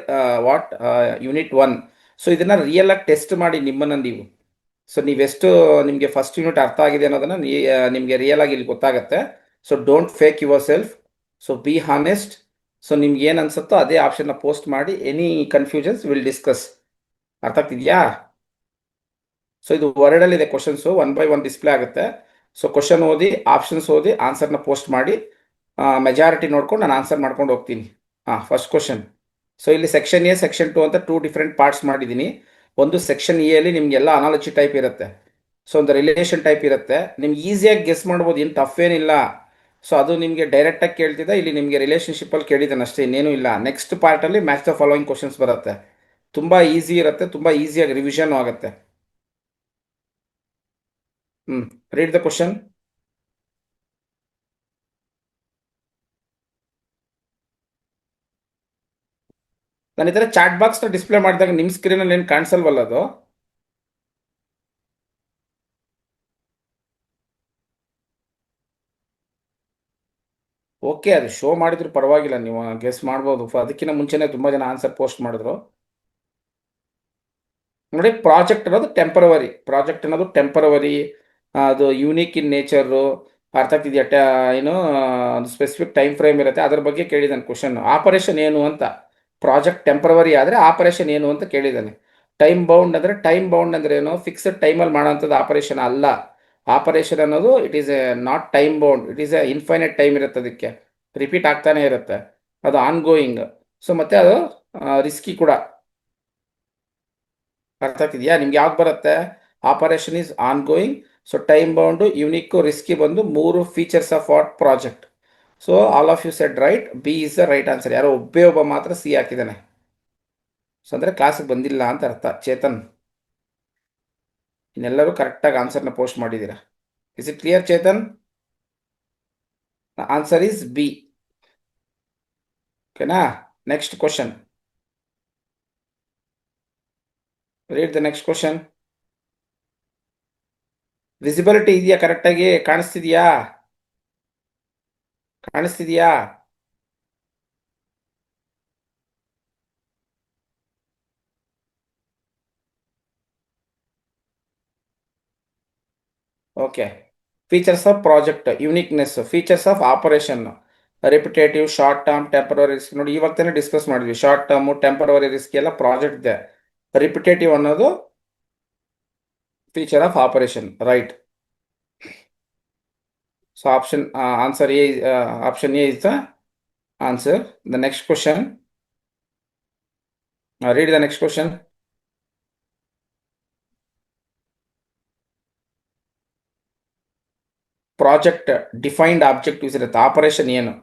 unit 1. So ಇದನ್ನ ರಿಯಲ್ ಆಗಿ ಟೆಸ್ಟ್ ಮಾಡಿ ನಿಮ್ಮನ್ನ ನೀವು. ಸೊ ನೀವೆಷ್ಟು ನಿಮಗೆ ಫಸ್ಟ್ ಯೂನಿಟ್ ಅರ್ಥ ಆಗಿದೆ ಅನ್ನೋದನ್ನ ನಿಮಗೆ ರಿಯಲ್ ಆಗಿ ಇಲ್ಲಿ ಗೊತ್ತಾಗುತ್ತೆ. So don't fake your self. So be honest. So ನಿಮ್ಗೆ ಏನು ಅನ್ಸುತ್ತೋ ಅದೇ ಆಪ್ಷನ್ನ ಪೋಸ್ಟ್ ಮಾಡಿ. Any confusions will discuss. ಅರ್ಥ ಆಗ್ತಿದ್ಯಾ? ಸೊ ಇದು ವರ್ಡಲ್ಲಿದೆ ಕ್ವಶನ್ಸು, 1 by 1 ಡಿಸ್ಪ್ಲೇ ಆಗುತ್ತೆ. ಸೊ ಕ್ವಶನ್ ಓದಿ, ಆಪ್ಷನ್ಸ್ ಓದಿ, ಆನ್ಸರ್ನ ಪೋಸ್ಟ್ ಮಾಡಿ. ಮೆಜಾರಿಟಿ ನೋಡ್ಕೊಂಡು ನಾನು ಆನ್ಸರ್ ಮಾಡ್ಕೊಂಡು ಹೋಗ್ತೀನಿ. First question. ಸೊ ಇಲ್ಲಿ ಸೆಕ್ಷನ್ ಎ, ಸೆಕ್ಷನ್ 2 ಅಂತ 2 ಡಿಫ್ರೆಂಟ್ ಪಾರ್ಟ್ಸ್ ಮಾಡಿದ್ದೀನಿ. ಒಂದು ಸೆಕ್ಷನ್ ಎ ಅಲ್ಲಿ ನಿಮಗೆಲ್ಲ ಅನಾಲಜಿ ಟೈಪ್ ಇರುತ್ತೆ. ಸೊ ಒಂದು ರಿಲೇಷನ್ ಟೈಪ್ ಇರುತ್ತೆ. ನಿಮ್ಗೆ ಈಸಿಯಾಗಿ ಗೆಸ್ ಮಾಡ್ಬೋದು, ಏನು ಟಫ್ ಏನಿಲ್ಲ. ಸೊ ಅದು ನಿಮಗೆ ಡೈರೆಕ್ಟಾಗಿ ಕೇಳ್ತಿದ್ದೆ, ಇಲ್ಲಿ ನಿಮಗೆ ರಿಲೇಷನ್ಶಿಪ್ಪಲ್ಲಿ ಕೇಳಿದ್ದಾನೆ ಅಷ್ಟೇ, ಇನ್ನೇನು ಇಲ್ಲ. ನೆಕ್ಸ್ಟ್ ಪಾರ್ಟಲ್ಲಿ ಮ್ಯಾಚ್ ದ ಫಾಲೋಯಿಂಗ್ ಕ್ವಶನ್ಸ್ ಬರುತ್ತೆ. ತುಂಬ ಈಸಿ ಇರುತ್ತೆ, ತುಂಬ ಈಸಿಯಾಗಿ ರಿವಿಷನ್ ಆಗುತ್ತೆ. Read the question. ನಾನು ಈ ಥರ ಚಾಟ್ ಬಾಕ್ಸ್ನ ಡಿಸ್ಪ್ಲೇ ಮಾಡಿದಾಗ ನಿಮ್ಮ ಸ್ಕ್ರೀನಲ್ಲಿ ಏನು ಕಾಣಿಸಲ್ವಲ್ಲ ಅದು? ಓಕೆ, ಅದು ಶೋ ಮಾಡಿದ್ರು ಪರವಾಗಿಲ್ಲ, ನೀವು ಗೆಸ್ ಮಾಡ್ಬೋದು. ಅದಕ್ಕಿಂತ ಮುಂಚೆನೇ ತುಂಬ ಜನ ಆನ್ಸರ್ ಪೋಸ್ಟ್ ಮಾಡಿದ್ರು. ನೋಡಿ, ಪ್ರಾಜೆಕ್ಟ್ ಅನ್ನೋದು ಟೆಂಪರವರಿ. ಪ್ರಾಜೆಕ್ಟ್ ಅನ್ನೋದು ಟೆಂಪರವರಿ, ಅದು ಯೂನಿಕ್ ಇನ್ ನೇಚರು. ಅರ್ಥ ಆಗ್ತಿದೆಯಾ? ಏನು ಒಂದು ಸ್ಪೆಸಿಫಿಕ್ ಟೈಮ್ ಫ್ರೇಮ್ ಇರುತ್ತೆ, ಅದ್ರ ಬಗ್ಗೆ ಕೇಳಿದ್ದಾನೆ ಕ್ವಶನ್. ಆಪರೇಷನ್ ಏನು ಅಂತ. ಪ್ರಾಜೆಕ್ಟ್ ಟೆಂಪರವರಿ ಆದರೆ ಆಪರೇಷನ್ ಏನು ಅಂತ ಕೇಳಿದ್ದಾನೆ. ಟೈಮ್ ಬೌಂಡ್ ಅಂದರೆ, ಟೈಮ್ ಬೌಂಡ್ ಅಂದರೆ ಏನು? ಫಿಕ್ಸ್ಡ್ ಟೈಮಲ್ಲಿ ಮಾಡೋಂಥದ್ದು ಆಪರೇಷನ್ ಅಲ್ಲ. ಆಪರೇಷನ್ ಅನ್ನೋದು it is A not time bound, it is A infinite time ಇರುತ್ತೆ. ಅದಕ್ಕೆ ರಿಪೀಟ್ ಆಗ್ತಾನೆ ಇರುತ್ತೆ. ಅದು ಆನ್ ಗೋಯಿಂಗ್. ಸೊ ಮತ್ತೆ ಅದು ರಿಸ್ಕಿ ಕೂಡ. ಅರ್ಥ ಆಗ್ತಿದೆಯಾ? ನಿಮ್ಗೆ ಯಾವ್ದು ಬರುತ್ತೆ? Operation is on going. So time bound, unique, risky ಬಂದು 3 features of what project. So all of you said right. B is the right answer. ಯಾರೋ ಒಬ್ಬ ಮಾತ್ರ ಸಿ ಹಾಕಿದ್ದಾನೆ. ಸೊ ಅಂದರೆ ಕ್ಲಾಸಿಗೆ ಬಂದಿಲ್ಲ ಅಂತ ಅರ್ಥ. ಚೇತನ್, ಇನ್ನೆಲ್ಲರೂ ಕರೆಕ್ಟಾಗಿ ಆನ್ಸರ್ನ ಪೋಸ್ಟ್ ಮಾಡಿದ್ದೀರಾ. Is it clear Chetan? Answer is B. ಓಕೆನಾ? Next question. Read the next question. Visibility ಇದೆಯಾ? ಕರೆಕ್ಟಾಗಿ ಕಾಣಿಸ್ತಿದೆಯಾ? ಕಾಣಿಸ್ತಿದೆಯಾ? Okay. Features of project, uniqueness, features of operation, repetitive, short term, temporary risk. ನೋಡಿ, ಇವಾಗ ತಾನೇ ಡಿಸ್ಕಸ್ ಮಾಡಿದ್ವಿ. ಶಾರ್ಟ್ ಟರ್ಮು, ಟೆಂಪರರಿ ರಿಸ್ಕ್ ಎಲ್ಲ ಪ್ರಾಜೆಕ್ಟ್ ಇದೆ. ರಿಪಿಟೇಟಿವ್ ಅನ್ನೋದು feature of operation. Right. So option answer A, option A is the answer. The next question. Read the next question. Project defined objectives ಇರುತ್ತೆ. Operation ಏನು?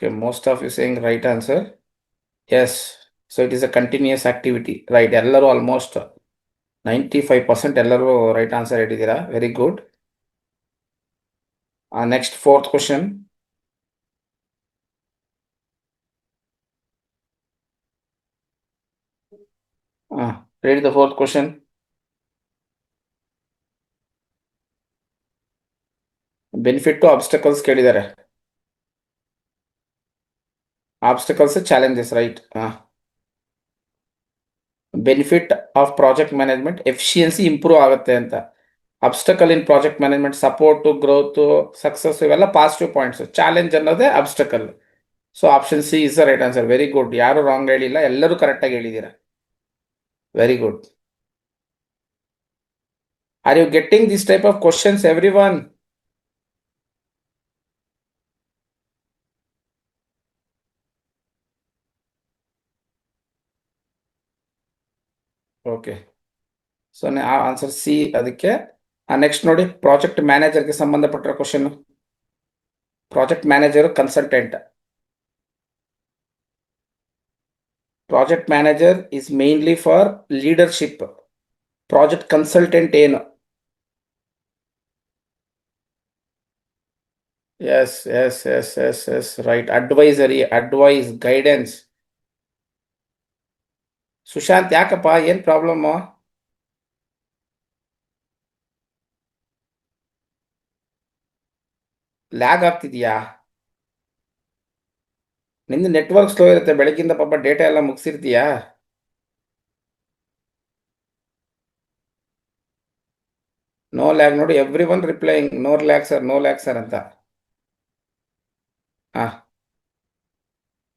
Okay, most of you saying right answer. Yes. So it is a continuous activity. Right. ಎಲ್ಲರೂ almost 95% ಎಲ್ಲರೂ right answer ಹೇಳಿದ್ದೀರಾ. Very good. Next fourth question. Read the fourth question. Benefit to obstacles ಕೇಳಿದ್ದಾರೆ. Obstacles, challenges. Right. Benefit of project management, efficiency improve ಆಗುತ್ತೆ ಅಂತ. Obstacle in project management, support, growth, success, ಇವೆಲ್ಲ positive points. Challenge ಅನ್ನೋದೇ obstacle. So option C is the right answer. Very good. ಯಾರು wrong ಹೇಳಿಲ್ಲ, ಎಲ್ಲರೂ ಕರೆಕ್ಟಾಗಿ ಹೇಳಿದ್ದೀರಾ. Very good. Are you getting this type of questions everyone? Okay. So answer C ಅದಕ್ಕೆ. Next ನೋಡಿ, project ಮ್ಯಾನೇಜರ್ಗೆ ಸಂಬಂಧಪಟ್ಟಿರೋ question. Project manager, consultant. Project manager is mainly for leadership. Project consultant ಏನು? Yes yes yes yes yes right. Advisory, advice, guidance. Sushant ಯಾಕಪ್ಪ, ಏನು problem? Lag ಆಗ್ತಿದ್ಯಾ? ನಿಂದು network slow ಇರುತ್ತೆ ಬೆಳಗಿಂದ, ಪಾಪ ಡೇಟಾ ಎಲ್ಲ ಮುಗಿಸಿರ್ತೀಯಾ? ನೋ ಲ್ಯಾಗ್ ನೋಡಿ, everyone replying no lag sir, no lag sir ಅಂತ. ಹಾಂ.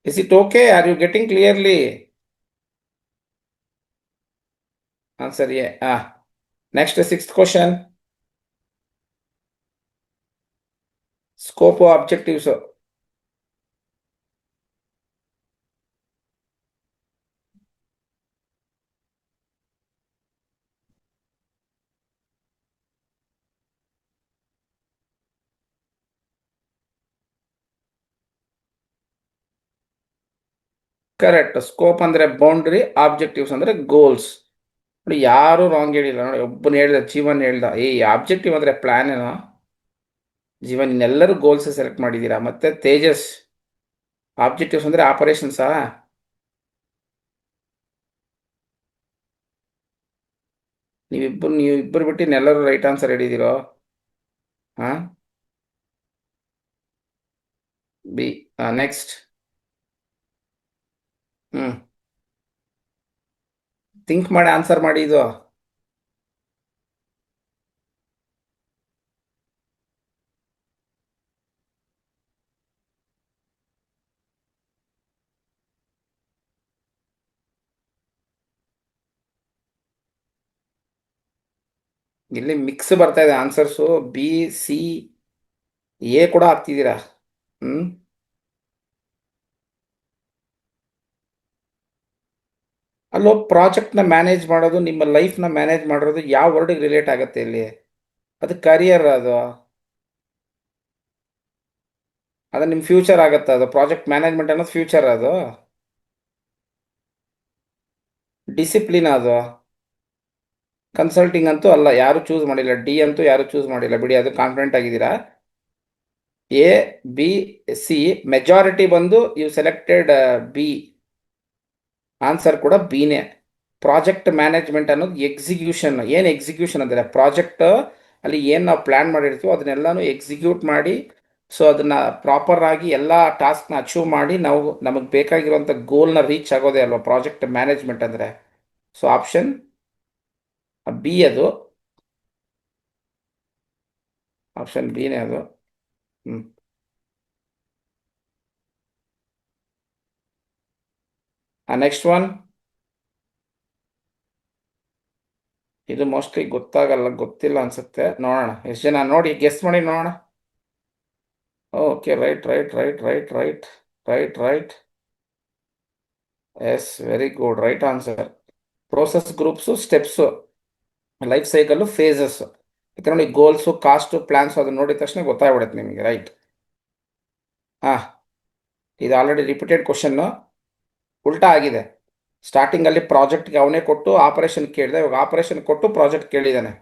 Is it okay? Are you getting clearly? Answer A. ಹಾಂ. Next sixth question. Scope objectives. Correct. Scope ಅಂದರೆ ಬೌಂಡ್ರಿ, ಆಬ್ಜೆಕ್ಟಿವ್ಸ್ ಅಂದರೆ ಗೋಲ್ಸ್. ನೋಡಿ, ಯಾರು ರಾಂಗ್ ಹೇಳಿಲ್ಲ ನೋಡಿ, ಒಬ್ಬನು ಹೇಳ್ದ, ಜೀವನ್ ಹೇಳ್ದ, ಈ ಆಬ್ಜೆಕ್ಟಿವ್ ಅಂದರೆ ಪ್ಲಾನ್ ಏನೋ. ಜೀವನ್, ಇನ್ನೆಲ್ಲರೂ ಗೋಲ್ಸ್ ಸೆಲೆಕ್ಟ್ ಮಾಡಿದ್ದೀರಾ. ಮತ್ತೆ ತೇಜಸ್, ಆಬ್ಜೆಕ್ಟಿವ್ಸ್ ಅಂದರೆ ಆಪರೇಷನ್ಸಾ? ನೀವು ಇಬ್ಬರು ಬಿಟ್ಟು ಇನ್ನೆಲ್ಲರೂ ರೈಟ್ ಆನ್ಸರ್ ಹೇಳಿದಿರೋ. ಹಾಂ. ಬಿ. ನೆಕ್ಸ್ಟ್. ಹ್ಞೂ. ಥಿಂಕ್ ಮಾಡಿ ಆನ್ಸರ್ ಮಾಡಿ ಇದು. ಇಲ್ಲಿ ಮಿಕ್ಸ್ ಬರ್ತಾ ಇದೆ ಆನ್ಸರ್ಸು. ಬಿ, ಸಿ, ಎ ಕೂಡ ಹಾಕ್ತಿದ್ದೀರಾ. ಹ್ಞೂ. ಅಲ್ಲೋ, ಪ್ರಾಜೆಕ್ಟ್ನ ಮ್ಯಾನೇಜ್ ಮಾಡೋದು, ನಿಮ್ಮ ಲೈಫ್ನ ಮ್ಯಾನೇಜ್ ಮಾಡೋದು ಯಾವ ವರ್ಡಿಗೆ ರಿಲೇಟ್ ಆಗುತ್ತೆ ಇಲ್ಲಿ? ಅದು ಕರಿಯರ್ ಅದು. ಅದು ನಿಮ್ಮ ಫ್ಯೂಚರ್ ಆಗುತ್ತೆ. ಅದು ಪ್ರಾಜೆಕ್ಟ್ ಮ್ಯಾನೇಜ್ಮೆಂಟ್ ಅನ್ನೋದು ಫ್ಯೂಚರ್ ಅದು. ಡಿಸಿಪ್ಲಿನ್ ಅದು. ಕನ್ಸಲ್ಟಿಂಗ್ ಅಂತೂ ಅಲ್ಲ, ಯಾರು ಚೂಸ್ ಮಾಡಿಲ್ಲ. ಡಿ ಅಂತೂ ಯಾರು ಚೂಸ್ ಮಾಡಿಲ್ಲ ಬಿಡಿ, ಅದು ಕಾನ್ಫಿಡೆಂಟ್ ಆಗಿದ್ದೀರಾ. A, B, C. ಮೆಜಾರಿಟಿ ಬಂದು ಯು ಸೆಲೆಕ್ಟೆಡ್ ಬಿ. ಆನ್ಸರ್ ಕೂಡ ಬಿನೇ. ಪ್ರಾಜೆಕ್ಟ್ ಮ್ಯಾನೇಜ್ಮೆಂಟ್ ಅನ್ನೋದು ಎಕ್ಸಿಕ್ಯೂಷನ್. ಏನು ಎಕ್ಸಿಕ್ಯೂಷನ್ ಅಂದರೆ ಪ್ರಾಜೆಕ್ಟ್ ಅಲ್ಲಿ ಏನು ನಾವು ಪ್ಲ್ಯಾನ್ ಮಾಡಿರ್ತೀವೋ ಅದನ್ನೆಲ್ಲನೂ ಎಕ್ಸಿಕ್ಯೂಟ್ ಮಾಡಿ, ಸೊ ಅದನ್ನು ಪ್ರಾಪರ್ ಆಗಿ ಎಲ್ಲ ಟಾಸ್ಕ್ನ ಅಚೀವ್ ಮಾಡಿ ನಾವು ನಮಗೆ ಬೇಕಾಗಿರುವಂಥ ಗೋಲ್ನ ರೀಚ್ ಆಗೋದೇ ಅಲ್ವಾ ಪ್ರಾಜೆಕ್ಟ್ ಮ್ಯಾನೇಜ್ಮೆಂಟ್ ಅಂದರೆ. ಸೊ ಆಪ್ಷನ್ ಬಿ ಅದು. ಆಪ್ಷನ್ ಬಿನೇ ಅದು. ಹ್ಞೂ. Next one. ಇದು ಮೋಸ್ಟ್ಲಿ ಗೊತ್ತಾಗಲ್ಲ, ಗೊತ್ತಿಲ್ಲ ಅನ್ಸುತ್ತೆ. ನೋಡೋಣ ಎಷ್ಟು ಜನ ನೋಡಿ ಗೆಸ್ ಮಾಡಿ ನೋಡೋಣ. Okay, right right right right right right right. Yes, very good, right answer. Process, groups, steps, life cycle, phases. ಯಾಕೆ ನೋಡಿ, ಗೋಲ್ಸು, ಕಾಸ್ಟು, ಪ್ಲಾನ್ಸು ಅದನ್ನ ನೋಡಿದ ತಕ್ಷಣ ಗೊತ್ತಾಗ್ಬಿಡುತ್ತೆ ನಿಮಗೆ. ರೈಟ್. ಹಾಂ. ಇದು ಆಲ್ರೆಡಿ ರಿಪೀಟೆಡ್ ಕ್ವಶನ್ನು. ಉಲ್ಟಾ ಆಗಿದೆ. ಸ್ಟಾರ್ಟಿಂಗಲ್ಲಿ ಪ್ರಾಜೆಕ್ಟ್ಗೆ ಅವನೇ ಕೊಟ್ಟು ಆಪರೇಷನ್ ಕೇಳಿದೆ, ಇವಾಗ ಆಪರೇಷನ್ ಕೊಟ್ಟು ಪ್ರಾಜೆಕ್ಟ್ ಕೇಳಿದ್ದಾನೆ.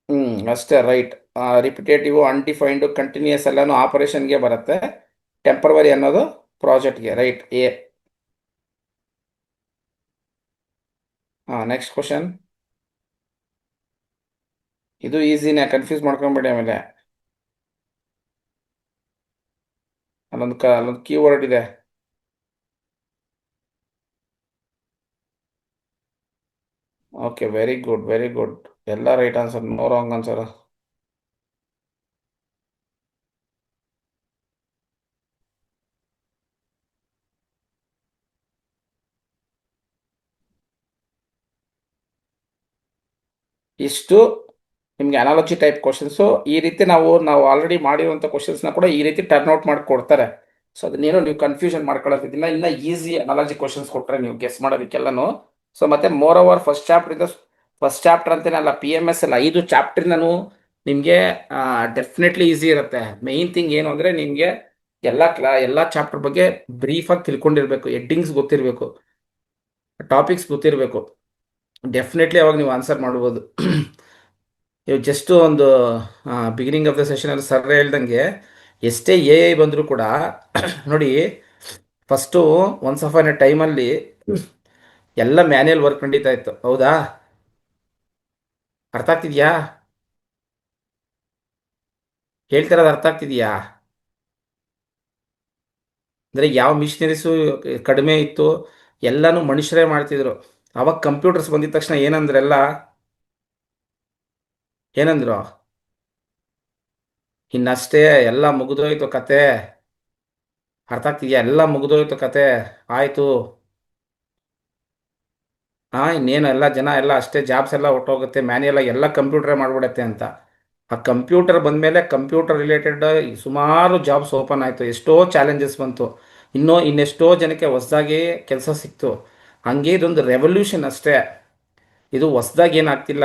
ಹ್ಞೂ, ಅಷ್ಟೇ. ರೈಟ್. ರಿಪಿಟೇಟಿವ್, ಅನ್ಡಿಫೈನ್ಡು, ಕಂಟಿನ್ಯೂಸ್ ಎಲ್ಲನೂ ಆಪರೇಷನ್ಗೆ ಬರುತ್ತೆ. ಟೆಂಪರವರಿ ಅನ್ನೋದು ಪ್ರಾಜೆಕ್ಟ್ಗೆ. Right, A. ಹಾಂ, ನೆಕ್ಸ್ಟ್ ಕ್ವಶನ್. ಇದು ಈಸಿನೇ, ಕನ್ಫ್ಯೂಸ್ ಮಾಡ್ಕೊಂಬೇಡಿ ಆಮೇಲೆ. ಅಲ್ಲೊಂದು ಕೀವರ್ಡ್ ಇದೆ. Okay, very good, very good. ಎಲ್ಲ right answer, no wrong answer. ಇಷ್ಟು ನಿಮಗೆ ಅನಾಲಜಿ ಟೈಪ್ ಕ್ವಶನ್ಸು. ಈ ರೀತಿ ನಾವು ಆಲ್ರೆಡಿ ಮಾಡಿರುವಂಥ ಕ್ವಶನ್ಸ್ನ ಕೂಡ ಈ ರೀತಿ ಟರ್ನ್ ಔಟ್ ಮಾಡಿ ಕೊಡ್ತಾರೆ. ಸೊ ಅದನ್ನೇನೋ ನೀವು ಕನ್ಫ್ಯೂಷನ್ ಮಾಡ್ಕೊಳ್ಳೋದಿಲ್ಲ. ಇನ್ನು ಈಸಿ ಅನಾಲಜಿ ಕ್ವಶನ್ಸ್ ಕೊಟ್ಟರೆ ನೀವು ಗೆಸ್ ಮಾಡೋದಕ್ಕೆಲ್ಲನೂ. ಸೊ ಮತ್ತೆ ಮೋರ್ ಓವರ್ ಫಸ್ಟ್ ಚಾಪ್ಟರ್ ಅಂತೇನೆ ಅಲ್ಲ, ಪಿ ಎಮ್ ಎಸ್ ಅಲ್ಲಿ 5 ಚಾಪ್ಟರ್ನೂ ನಿಮಗೆ ಡೆಫಿನೆಟ್ಲಿ ಈಸಿ ಇರುತ್ತೆ. ಮೇಯ್ನ್ ಥಿಂಗ್ ಏನು ಅಂದರೆ ನಿಮಗೆ ಎಲ್ಲ ಚಾಪ್ಟರ್ ಬಗ್ಗೆ ಬ್ರೀಫಾಗಿ ತಿಳ್ಕೊಂಡಿರ್ಬೇಕು, ಹೆಡ್ಡಿಂಗ್ಸ್ ಗೊತ್ತಿರಬೇಕು, ಟಾಪಿಕ್ಸ್ ಗೊತ್ತಿರಬೇಕು. ಡೆಫಿನೆಟ್ಲಿ ಅವಾಗ ನೀವು ಆನ್ಸರ್ ಮಾಡ್ಬೋದು. ಇವು ಜಸ್ಟ್ ಒಂದು ಬಿಗಿನಿಂಗ್ ಆಫ್ ದ ಸೆಷನಲ್ಲಿ ಸರ್ ಹೇಳ್ದಂಗೆ ಎಷ್ಟೇ ಎ ಐ ಬಂದರೂ ಕೂಡ ನೋಡಿ, first once of an A ಟೈಮಲ್ಲಿ ಎಲ್ಲ ಮ್ಯಾನ್ಯಲ್ ವರ್ಕ್ ನಡೀತಾ ಇತ್ತು, ಹೌದಾ? ಅರ್ಥ ಆಗ್ತಿದ್ಯಾ? ಹೇಳ್ತಿರೋದು ಅರ್ಥ ಆಗ್ತಿದ್ಯಾ? ಅಂದರೆ ಯಾವ ಮಿಷಿನರೀಸು ಕಡಿಮೆ ಇತ್ತು, ಎಲ್ಲನೂ ಮನುಷ್ಯರೇ ಮಾಡ್ತಿದ್ರು. ಅವಾಗ ಕಂಪ್ಯೂಟರ್ಸ್ ಬಂದಿದ ತಕ್ಷಣ ಏನಂದ್ರೆಲ್ಲ, ಏನಂದ್ರು? ಇನ್ನಷ್ಟೇ, ಎಲ್ಲ ಮುಗಿದೋಯ್ತು ಕತೆ. ಅರ್ಥ ಆಗ್ತಿದ್ಯಾ? ಎಲ್ಲ ಮುಗಿದೋಯ್ತು ಕತೆ, ಆಯಿತು. ಇನ್ನೇನು ಎಲ್ಲ ಜನ ಎಲ್ಲ ಅಷ್ಟೇ, ಜಾಬ್ಸ್ ಎಲ್ಲ ಹೊಟ್ಟೋಗುತ್ತೆ, ಮ್ಯಾನ್ಯಲ್ ಎಲ್ಲ ಕಂಪ್ಯೂಟರೇ ಮಾಡಿಬಿಡತ್ತೆ ಅಂತ. ಆ ಕಂಪ್ಯೂಟರ್ ಬಂದಮೇಲೆ ಕಂಪ್ಯೂಟರ್ ರಿಲೇಟೆಡ್ ಸುಮಾರು ಜಾಬ್ಸ್ ಓಪನ್ ಆಯಿತು, ಎಷ್ಟೋ ಚಾಲೆಂಜಸ್ ಬಂತು, ಇನ್ನೆಷ್ಟೋ ಜನಕ್ಕೆ ಹೊಸದಾಗಿ ಕೆಲಸ ಸಿಕ್ತು. ಹಂಗೆ ಇದೊಂದು ರೆವಲ್ಯೂಷನ್ ಅಷ್ಟೇ, ಇದು ಹೊಸ್ದಾಗಿ ಏನಾಗ್ತಿಲ್ಲ.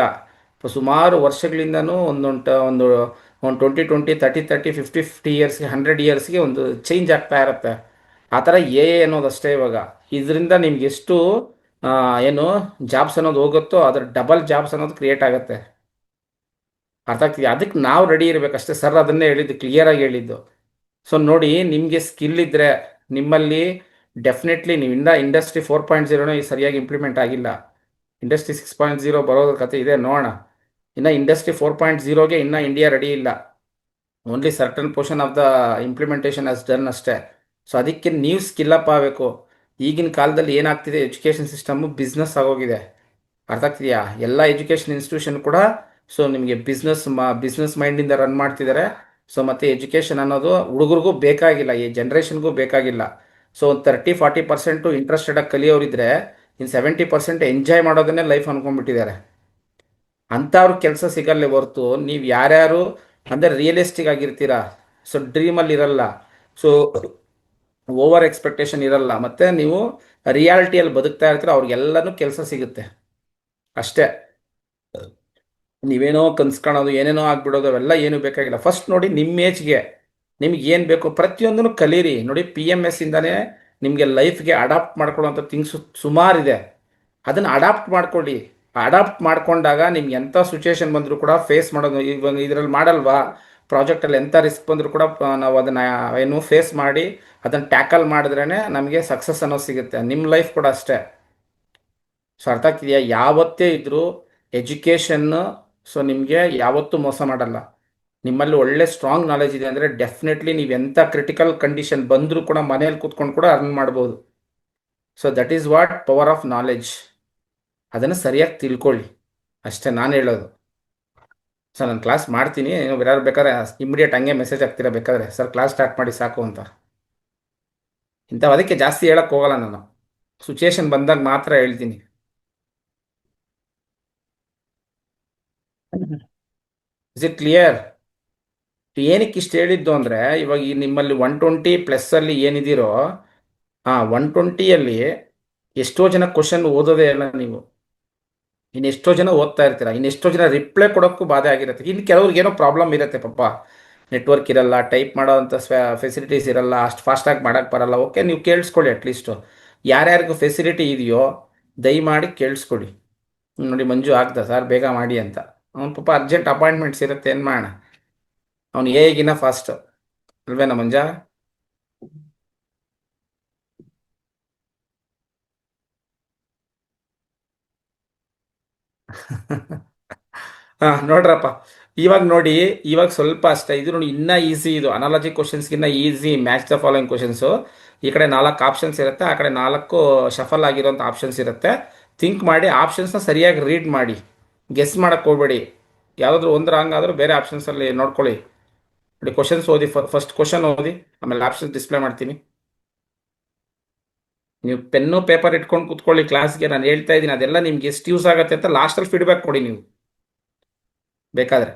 ಸುಮಾರು ವರ್ಷಗಳಿಂದನೂ ಒಂದು 20 20 30 30 50 50 ಇಯರ್ಸ್ಗೆ 100 ಇಯರ್ಸ್ಗೆ ಒಂದು ಚೇಂಜ್ ಆಗ್ತಾ ಇರುತ್ತೆ. ಆ ಥರ ಅನ್ನೋದಷ್ಟೇ ಇವಾಗ. ಇದರಿಂದ ನಿಮ್ಗೆ ಎಷ್ಟು ಆ, ಏನು ಜಾಬ್ಸ್ ಅನ್ನೋದು ಹೋಗುತ್ತೋ ಅದ್ರ ಡಬಲ್ ಜಾಬ್ಸ್ ಅನ್ನೋದು ಕ್ರಿಯೇಟ್ ಆಗುತ್ತೆ. ಅರ್ಥ ಆಗ್ತಿದೆ? ಅದಕ್ಕೆ ನಾವು ರೆಡಿ ಇರಬೇಕಷ್ಟೇ. ಸರ್ ಅದನ್ನೇ ಹೇಳಿದ್ದು, ಕ್ಲಿಯರಾಗಿ ಹೇಳಿದ್ದು. ಸೊ ನೋಡಿ, ನಿಮಗೆ ಸ್ಕಿಲ್ ಇದ್ದರೆ ನಿಮ್ಮಲ್ಲಿ ಡೆಫಿನೆಟ್ಲಿ ನೀವು ಇಂಡಸ್ಟ್ರಿ 4.0 ಈ ಸರಿಯಾಗಿ ಇಂಪ್ಲಿಮೆಂಟ್ ಆಗಿಲ್ಲ. ಇಂಡಸ್ಟ್ರಿ 6.0 ಬರೋದ್ರ ಕತೆ ಇದೆ, ನೋಡೋಣ. ಇನ್ನು ಇಂಡಸ್ಟ್ರಿ 4.0ಗೆ ಇನ್ನೂ ಇಂಡಿಯಾ ರೆಡಿ ಇಲ್ಲ. Only certain portion of the implementation as done ಅಷ್ಟೇ. ಸೊ ಅದಕ್ಕೆ ನೀವು ಸ್ಕಿಲ್ ಅಪ್ ಆಗಬೇಕು. ಈಗಿನ ಕಾಲದಲ್ಲಿ ಏನಾಗ್ತಿದೆ, ಎಜುಕೇಷನ್ ಸಿಸ್ಟಮು ಬಿಸ್ನೆಸ್ ಆಗೋಗಿದೆ. ಅರ್ಥ ಆಗ್ತಿದೆಯಾ? ಎಲ್ಲ ಎಜುಕೇಷನ್ ಇನ್ಸ್ಟಿಟ್ಯೂಷನ್ ಕೂಡ ಸೊ ನಿಮಗೆ ಬಿಸ್ನೆಸ್ ಮೈಂಡಿಂದ ರನ್ ಮಾಡ್ತಿದ್ದಾರೆ. ಸೊ ಮತ್ತು ಎಜುಕೇಷನ್ ಅನ್ನೋದು ಹುಡುಗರಿಗೂ ಬೇಕಾಗಿಲ್ಲ, ಈ ಜನ್ರೇಷನ್ಗೂ ಬೇಕಾಗಿಲ್ಲ. ಸೊ ಒಂದು 30 40% ಇಂಟ್ರೆಸ್ಟೆಡಾಗಿ ಕಲಿಯೋರಿದ್ರೆ ಇನ್ನು 70% ಎಂಜಾಯ್ ಮಾಡೋದನ್ನೇ ಲೈಫ್ ಅಂದ್ಕೊಂಡ್ಬಿಟ್ಟಿದ್ದಾರೆ. ಅಂಥವ್ರ ಕೆಲಸ ಸಿಗಲ್ಲೇ ಹೊರ್ತು ನೀವು ಯಾರ್ಯಾರು ಅಂದರೆ ರಿಯಲಿಸ್ಟಿಕ್ ಆಗಿರ್ತೀರಾ, ಸೊ ಡ್ರೀಮಲ್ಲಿ ಇರಲ್ಲ, ಸೊ ಓವರ್ ಎಕ್ಸ್ಪೆಕ್ಟೇಷನ್ ಇರಲ್ಲ, ಮತ್ತು ನೀವು ರಿಯಾಲಿಟಿಯಲ್ಲಿ ಬದುಕ್ತಾ ಇರ್ತೀರ, ಅವ್ರಿಗೆಲ್ಲನೂ ಕೆಲಸ ಸಿಗುತ್ತೆ ಅಷ್ಟೇ. ನೀವೇನೋ ಕನ್ಸ್ಕೊಳ್ಳೋದು, ಏನೇನೋ ಆಗ್ಬಿಡೋದು ಅವೆಲ್ಲ ಏನೂ ಬೇಕಾಗಿಲ್ಲ. ಫಸ್ಟ್ ನೋಡಿ, ನಿಮ್ಮ ಏಜ್ಗೆ ನಿಮ್ಗೆ ಏನು ಬೇಕು ಪ್ರತಿಯೊಂದನ್ನು ಕಲೀರಿ. ನೋಡಿ, PMS ಇಂದನೇ ನಿಮಗೆ ಲೈಫ್ಗೆ ಅಡಾಪ್ಟ್ ಮಾಡ್ಕೊಳ್ಳೋಂಥ ಥಿಂಗ್ಸ್ ಸುಮಾರಿದೆ. ಅದನ್ನು ಅಡಾಪ್ಟ್ ಮಾಡ್ಕೊಳ್ಳಿ. ಅಡಾಪ್ಟ್ ಮಾಡ್ಕೊಂಡಾಗ ನಿಮ್ಗೆ ಎಂಥ ಸಿಚುವೇಶನ್ ಬಂದರೂ ಕೂಡ ಫೇಸ್ ಮಾಡೋದು, ಇವಾಗ ಇದರಲ್ಲಿ ಮಾಡಲ್ವಾ, ಪ್ರಾಜೆಕ್ಟಲ್ಲಿ ಎಂಥ ರಿಸ್ಕ್ ಬಂದರೂ ಕೂಡ ನಾವು ಅದನ್ನು ಏನು ಫೇಸ್ ಮಾಡಿ ಅದನ್ನು ಟ್ಯಾಕಲ್ ಮಾಡಿದ್ರೇ ನಮಗೆ ಸಕ್ಸಸ್ ಅನ್ನೋದು ಸಿಗುತ್ತೆ. ನಿಮ್ಮ ಲೈಫ್ ಕೂಡ ಅಷ್ಟೇ. ಸೊ ಅರ್ಥ ಆಗ್ತಿದೆಯಾ? ಯಾವತ್ತೇ ಇದ್ದರೂ ಎಜುಕೇಷನ್ನು ಸೊ ನಿಮಗೆ ಯಾವತ್ತೂ ಮೋಸ ಮಾಡಲ್ಲ. ನಿಮ್ಮಲ್ಲಿ ಒಳ್ಳೆ ಸ್ಟ್ರಾಂಗ್ ನಾಲೆಜ್ ಇದೆ ಅಂದರೆ ಡೆಫಿನೆಟ್ಲಿ ನೀವು ಎಂಥ ಕ್ರಿಟಿಕಲ್ ಕಂಡೀಷನ್ ಬಂದರೂ ಕೂಡ ಮನೇಲಿ ಕೂತ್ಕೊಂಡು ಕೂಡ ಅರ್ನ್ ಮಾಡ್ಬೋದು. So that is what power of knowledge. ಅದನ್ನು ಸರಿಯಾಗಿ ತಿಳ್ಕೊಳ್ಳಿ ಅಷ್ಟೇ ನಾನು ಹೇಳೋದು. ಸರ್ ನಾನು ಕ್ಲಾಸ್ ಮಾಡ್ತೀನಿ, ನೀವು ಯಾರು ಬೇಕಾದ್ರೆ ಇಮಿಡಿಯೇಟ್ ಹಂಗೆ ಮೆಸೇಜ್ ಆಗ್ತೀರಾ ಬೇಕಾದ್ರೆ, ಸರ್ ಕ್ಲಾಸ್ ಸ್ಟಾರ್ಟ್ ಮಾಡಿ ಸಾಕು ಅಂತ. ಇಂಥವು ಅದಕ್ಕೆ ಜಾಸ್ತಿ ಹೇಳಕ್ಕೆ ಹೋಗಲ್ಲ ನಾನು, ಸಿಚುಯೇಷನ್ ಬಂದಾಗ ಮಾತ್ರ ಹೇಳ್ತೀನಿ. Is it clear? ಏನಕ್ಕೆ ಇಷ್ಟು ಹೇಳಿದ್ದು ಅಂದರೆ, ಇವಾಗ ಈ ನಿಮ್ಮಲ್ಲಿ 120+ ಏನಿದ್ದೀರೋ, 120ಯಲ್ಲಿ ಎಷ್ಟೋ ಜನ ಕ್ವಶನ್ ಓದೋದೇ ಇಲ್ಲ ನೀವು. ಇನ್ನೆಷ್ಟೋ ಜನ ಓದ್ತಾ ಇರ್ತೀರ, ಇನ್ನೆಷ್ಟೋ ಜನ ರಿಪ್ಲೈ ಕೊಡೋಕ್ಕೂ ಬಾಧೆ ಆಗಿರುತ್ತೆ. ಇನ್ನು ಕೆಲವ್ರಿಗೆ ಏನೋ ಪ್ರಾಬ್ಲಮ್ ಇರುತ್ತೆ ಪಾಪ, ನೆಟ್ವರ್ಕ್ ಇರಲ್ಲ, ಟೈಪ್ ಮಾಡೋವಂಥ ಫೆಸಿಲಿಟೀಸ್ ಇರಲ್ಲ, ಅಷ್ಟು ಫಾಸ್ಟಾಗಿ ಮಾಡೋಕ್ಕೆ ಬರಲ್ಲ. ಓಕೆ, ನೀವು ಕೇಳಿಸ್ಕೊಳ್ಳಿ ಅಟ್ಲೀಸ್ಟು. ಯಾರ್ಯಾರಿಗೂ ಫೆಸಿಲಿಟಿ ಇದೆಯೋ ದಯಮಾಡಿ ಕೇಳಿಸ್ಕೊಡಿ. ನೋಡಿ, ಮಂಜು ಆಗ್ತಾ ಸರ್ ಬೇಗ ಮಾಡಿ ಅಂತ, ಅವ್ನು ಪಾಪ ಅರ್ಜೆಂಟ್ ಅಪಾಯಿಂಟ್ಮೆಂಟ್ಸ್ ಇರುತ್ತೆ, ಏನು ಮಾಡೋಣ. ಅವ್ನು ಹೇಗಿನ ಫಾಸ್ಟ್ ಅಲ್ವೇನಾ ಮಂಜ? ನೋಡ್ರಪ್ಪ, ಇವಾಗ ನೋಡಿ, ಇವಾಗ ಸ್ವಲ್ಪ ಅಷ್ಟೇ ಇದು ನೋಡಿ, ಇನ್ನೂ ಈಸಿ ಇದು. ಅನಾಲಜಿ ಕ್ವಶನ್ಸ್ಗಿನ್ನ easy match the following questions. ಈ ಕಡೆ 4 ಆಪ್ಷನ್ಸ್ ಇರುತ್ತೆ, ಆ ಕಡೆ 4 ಶಫಲ್ ಆಗಿರೋಂಥ ಆಪ್ಷನ್ಸ್ ಇರುತ್ತೆ. ಥಿಂಕ್ ಮಾಡಿ ಆಪ್ಷನ್ಸ್ನ ಸರಿಯಾಗಿ ರೀಡ್ ಮಾಡಿ, ಗೆಸ್ ಮಾಡೋಕ್ಕೆ ಹೋಗ್ಬೇಡಿ. ಯಾವುದಾದ್ರೂ ಒಂದು ರಾಂಗ್ ಆದರೂ ಬೇರೆ ಆಪ್ಷನ್ಸಲ್ಲಿ ನೋಡ್ಕೊಳ್ಳಿ. ನೋಡಿ, ಕ್ವಶನ್ಸ್ ಓದಿ, ಫಸ್ಟ್ ಕ್ವಶನ್ ಓದಿ, ಆಮೇಲೆ ಆಪ್ಷನ್ಸ್ ಡಿಸ್ಪ್ಲೇ ಮಾಡ್ತೀನಿ. ನೀವು ಪೆನ್ನು ಪೇಪರ್ ಇಟ್ಕೊಂಡು ಕೂತ್ಕೊಳ್ಳಿ ಕ್ಲಾಸ್ಗೆ, ನಾನು ಹೇಳ್ತಾ ಇದ್ದೀನಿ ಅದೆಲ್ಲ ನಿಮ್ಗೆ ಎಷ್ಟು ಯೂಸ್ ಆಗುತ್ತೆ ಅಂತ ಲಾಸ್ಟಲ್ಲಿ ಫೀಡ್ಬ್ಯಾಕ್ ಕೊಡಿ ನೀವು ಬೇಕಾದರೆ.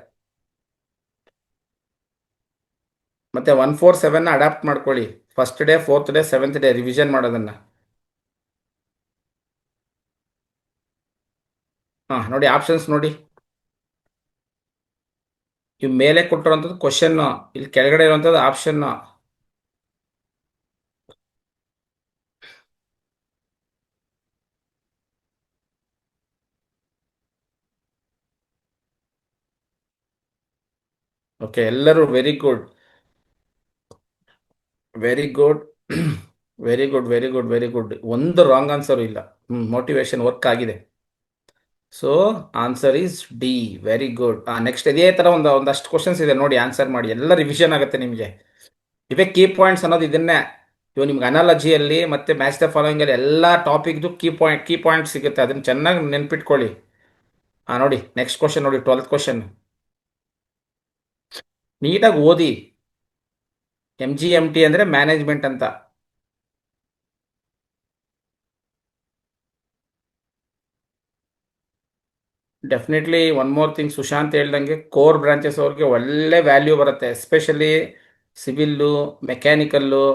ಮತ್ತು 147 ಅಡಾಪ್ಟ್ ಮಾಡ್ಕೊಳ್ಳಿ, first day, 4th day, 7th day revision ಮಾಡೋದನ್ನು. ನೋಡಿ ಆಪ್ಷನ್ಸ್ ನೋಡಿ. ಇವು ಮೇಲೆ ಕೊಟ್ಟಿರೋಂಥದ್ದು ಕ್ವಶನ್ನು, ಇಲ್ಲಿ ಕೆಳಗಡೆ ಇರುವಂಥದ್ದು ಆಪ್ಷನ್ನು. ಓಕೆ, ಎಲ್ಲರೂ very good, very good. Very good, very good, very good. ಒಂದು ರಾಂಗ್ ಆನ್ಸರು ಇಲ್ಲ. ಮೋಟಿವೇಶನ್ ವರ್ಕ್ ಆಗಿದೆ. So answer is D. Very good. Next ಇದೇ ಥರ ಒಂದಷ್ಟು ಕ್ವಶನ್ಸ್ ಇದೆ ನೋಡಿ, ಆನ್ಸರ್ ಮಾಡಿ, ಎಲ್ಲ ರಿವಿಷನ್ ಆಗುತ್ತೆ ನಿಮಗೆ. ಇವೇ ಕೀ ಪಾಯಿಂಟ್ಸ್ ಅನ್ನೋದು ಇದನ್ನೇ. ಇವು ನಿಮ್ಗೆ ಅನಾಲಜಿಯಲ್ಲಿ ಮತ್ತು ಮ್ಯಾಚ್ ದ ಫಾಲೋಯಿಂಗ್ ಅಲ್ಲಿ ಎಲ್ಲ ಟಾಪಿಕ್ದು ಕೀ ಪಾಯಿಂಟ್ ಸಿಗುತ್ತೆ, ಅದನ್ನು ಚೆನ್ನಾಗಿ ನೆನ್ಪಿಟ್ಕೊಳ್ಳಿ. ನೋಡಿ ನೆಕ್ಸ್ಟ್ ಕ್ವಶನ್ ನೋಡಿ, 12th ಕ್ವಶನ್. ನೀಟಾಗಿ ಓದಿ. MGMT ಅಂದರೆ ಮ್ಯಾನೇಜ್ಮೆಂಟ್ ಅಂತ. Definitely one more thing, Sushant ಹೇಳ್ದಂಗೆ ಕೋರ್ ಬ್ರಾಂಚಸ್ ಅವ್ರಿಗೆ ಒಳ್ಳೆ ವ್ಯಾಲ್ಯೂ ಬರುತ್ತೆ, especially civil, mechanical,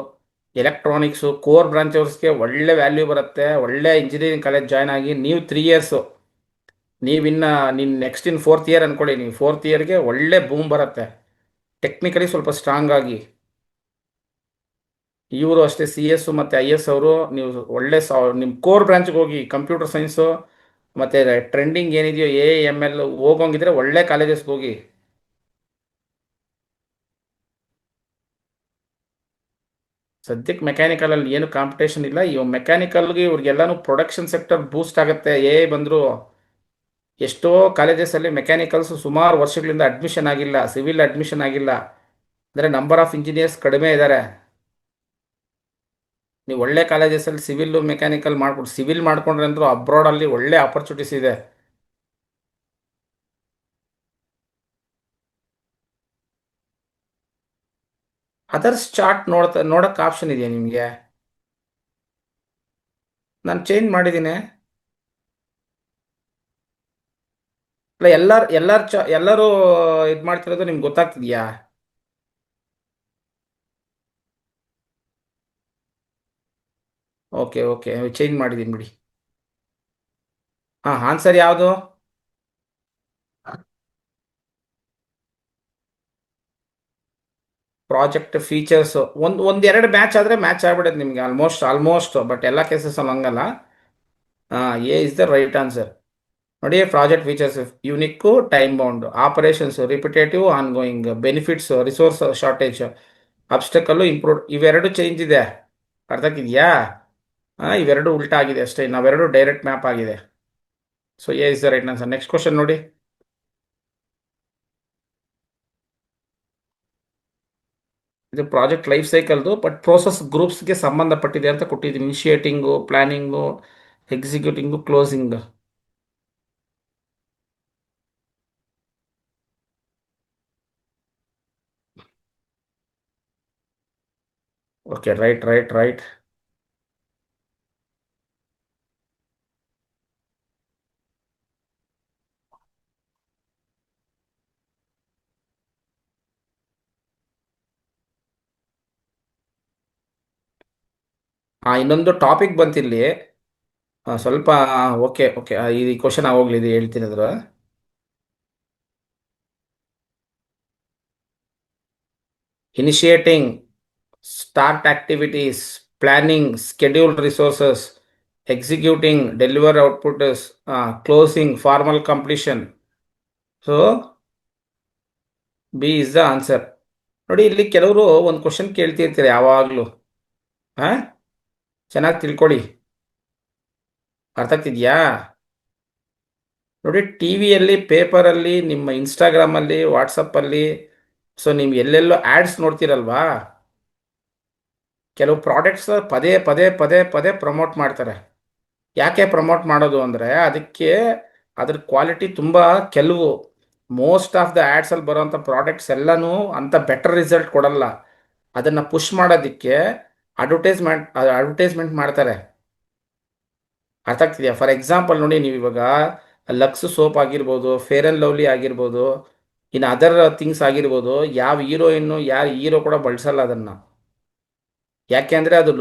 electronics, core ಬ್ರಾಂಚರ್ಸ್ಗೆ ಒಳ್ಳೆ ವ್ಯಾಲ್ಯೂ ಬರುತ್ತೆ. ಒಳ್ಳೆ ಇಂಜಿನಿಯರಿಂಗ್ ಕಾಲೇಜ್ ಜಾಯ್ನ್ ಆಗಿ ನೀವು 3 ಇಯರ್ಸು, ನೀವಿನ್ನು ನೆಕ್ಸ್ಟ್ ಇನ್ 4th ಇಯರ್ ಅಂದ್ಕೊಳ್ಳಿ, ನೀವು 4th ಇಯರ್ಗೆ ಒಳ್ಳೆ ಬೂಮ್ ಬರುತ್ತೆ, ಟೆಕ್ನಿಕಲಿ ಸ್ವಲ್ಪ ಸ್ಟ್ರಾಂಗ್ ಆಗಿ. ಇವರು ಅಷ್ಟೇ, CS ಮತ್ತು IS ಅವರು, ನೀವು ಒಳ್ಳೆ ನಿಮ್ಮ ಕೋರ್ ಬ್ರಾಂಚ್ಗೆ ಹೋಗಿ, ಕಂಪ್ಯೂಟರ್ ಸೈನ್ಸು ಮತ್ತು ಟ್ರೆಂಡಿಂಗ್ ಏನಿದೆಯೋ AML ಹೋಗೋಂಗಿದ್ರೆ ಒಳ್ಳೆ ಕಾಲೇಜಸ್ಗೆ ಹೋಗಿ. ಸದ್ಯಕ್ಕೆ ಮೆಕ್ಯಾನಿಕಲಲ್ಲಿ ಏನು ಕಾಂಪಿಟೇಷನ್ ಇಲ್ಲ. ಇವಾಗ ಮೆಕ್ಯಾನಿಕಲ್ಗೆ ಇವ್ರಿಗೆಲ್ಲನೂ ಪ್ರೊಡಕ್ಷನ್ ಸೆಕ್ಟರ್ ಬೂಸ್ಟ್ ಆಗುತ್ತೆ. ಬಂದರೂ ಎಷ್ಟೋ ಕಾಲೇಜಸಲ್ಲಿ ಮೆಕ್ಯಾನಿಕಲ್ಸ್ ಸುಮಾರು ವರ್ಷಗಳಿಂದ ಅಡ್ಮಿಷನ್ ಆಗಿಲ್ಲ, ಸಿವಿಲ್ ಅಡ್ಮಿಷನ್ ಆಗಿಲ್ಲ, ಅಂದರೆ ನಂಬರ್ ಆಫ್ ಇಂಜಿನಿಯರ್ಸ್ ಕಡಿಮೆ ಇದ್ದಾರೆ. ನೀವು ಒಳ್ಳೆ ಕಾಲೇಜಸಲ್ಲಿ ಸಿವಿಲ್ಲು ಮೆಕ್ಯಾನಿಕಲ್ ಮಾಡ್ಕೊಂಡು, ಸಿವಿಲ್ ಮಾಡ್ಕೊಂಡ್ರೆ ಅಂದರೂ ಅಬ್ರಾಡಲ್ಲಿ ಒಳ್ಳೆ ಆಪರ್ಚುನಿಟೀಸ್ ಇದೆ. ಅದರ್ಸ್ ಚಾರ್ಟ್ ನೋಡೋಕ್ಕೆ ಆಪ್ಷನ್ ಇದೆಯಾ ನಿಮಗೆ? ನಾನು ಚೇಂಜ್ ಮಾಡಿದ್ದೀನಿ. ಅಲ್ಲ, ಎಲ್ಲರೂ ಇದು ಮಾಡ್ತಿರೋದು ನಿಮ್ಗೆ ಗೊತ್ತಾಗ್ತಿದ್ಯಾ? ಓಕೆ ಓಕೆ, ಚೇಂಜ್ ಮಾಡಿದ್ದೀನಿ ಬಿಡಿ. ಆನ್ಸರ್ ಯಾವುದು? ಪ್ರಾಜೆಕ್ಟ್ ಫೀಚರ್ಸ್ ಒಂದೆರಡು ಮ್ಯಾಚ್ ಆದರೆ ಮ್ಯಾಚ್ ಆಗ್ಬಿಡುತ್ತೆ ನಿಮಗೆ, ಆಲ್ಮೋಸ್ಟ್. ಬಟ್ ಎಲ್ಲ ಕೇಸಸಲ್ಲಿ ಹಂಗಲ್ಲ. Is the right answer. ನೋಡಿ, project features: unique, time bound, operations, repetitive, ongoing, benefits, resource shortage, obstacle, improve. ಇವೆರಡು ಚೇಂಜ್ ಇದೆ, ಅರ್ಥಕ್ಕಿದೆಯಾ? ಇವೆರಡು ಉಲ್ಟಾ ಆಗಿದೆ ಅಷ್ಟೇ, ನಾವೆರಡು ಡೈರೆಕ್ಟ್ ಮ್ಯಾಪ್ ಆಗಿದೆ. So is the right answer. Next question ನೋಡಿ. ಇದು ಪ್ರಾಜೆಕ್ಟ್ ಲೈಫ್ ಸೈಕಲ್ದು, ಬಟ್ ಪ್ರೋಸೆಸ್ ಗ್ರೂಪ್ಸ್ಗೆ ಸಂಬಂಧಪಟ್ಟಿದೆ ಅಂತ ಕೊಟ್ಟಿದ್ದೀನಿ. Initiating, planning, executing, closing. Okay, right right right. ಇನ್ನೊಂದು ಟಾಪಿಕ್ ಬಂತಿಲ್ಲಿ, ಸ್ವಲ್ಪ. ಓಕೆ ಓಕೆ, ಈ ಕ್ವಶನ್ ಆಗೋಗ್ಲಿ, ಇದು ಹೇಳ್ತೀನಿ ಅದ್ರ. Initiating, start activities, planning, schedule resources, executing, deliver output, closing, formal completion. So B is the answer. ನೋಡಿ, ಇಲ್ಲಿ ಕೆಲವರು ಒಂದು ಕ್ವಶನ್ ಕೇಳ್ತಿರ್ತೀರ ಯಾವಾಗಲೂ. ಹಾಂ, ಚೆನ್ನಾಗಿ ತಿಳ್ಕೊಳ್ಳಿ, ಅರ್ಥ ಆಗ್ತಿದ್ಯಾ? ನೋಡಿ, ಟಿ ವಿಯಲ್ಲಿ, ಪೇಪರಲ್ಲಿ, ನಿಮ್ಮ ಇನ್ಸ್ಟಾಗ್ರಾಮಲ್ಲಿ, ವಾಟ್ಸಪ್ಪಲ್ಲಿ, ಸೊ ನೀವು ಎಲ್ಲೆಲ್ಲೋ ಆ್ಯಡ್ಸ್ ನೋಡ್ತೀರಲ್ವಾ, ಕೆಲವು ಪ್ರಾಡಕ್ಟ್ಸ್ ಪದೇ ಪದೇ ಪದೇ ಪದೇ ಪ್ರಮೋಟ್ ಮಾಡ್ತಾರೆ. ಯಾಕೆ ಪ್ರಮೋಟ್ ಮಾಡೋದು ಅಂದರೆ, ಅದಕ್ಕೆ ಅದ್ರ ಕ್ವಾಲಿಟಿ ತುಂಬ, ಕೆಲವು ಮೋಸ್ಟ್ ಆಫ್ ದ ಆ್ಯಡ್ಸಲ್ಲಿ ಬರೋವಂಥ ಪ್ರಾಡಕ್ಟ್ಸ್ ಎಲ್ಲನೂ ಅಂಥ ಬೆಟರ್ ರಿಸಲ್ಟ್ ಕೊಡಲ್ಲ. ಅದನ್ನು ಪುಷ್ ಮಾಡೋದಕ್ಕೆ ಅಡ್ವರ್ಟೈಸ್ಮೆಂಟ್ ಮಾಡ್ತಾರೆ. ಅರ್ಥ ಆಗ್ತಿದೆಯಾ? ಫಾರ್ ಎಕ್ಸಾಂಪಲ್ ನೋಡಿ, ನೀವು ಇವಾಗ ಲಕ್ಸ್ ಸೋಪ್ ಆಗಿರ್ಬೋದು, ಫೇರ್ ಆ್ಯಂಡ್ ಲವ್ಲಿ ಆಗಿರ್ಬೋದು, ಇನ್ನು ಅದರ್ ಥಿಂಗ್ಸ್ ಆಗಿರ್ಬೋದು, ಯಾವ ಹೀರೋಯಿನ್ನು, ಯಾರು ಹೀರೋ ಕೂಡ ಬಳಸಲ್ಲ ಅದನ್ನು. ಯಾಕೆ ಅಂದರೆ ಅದು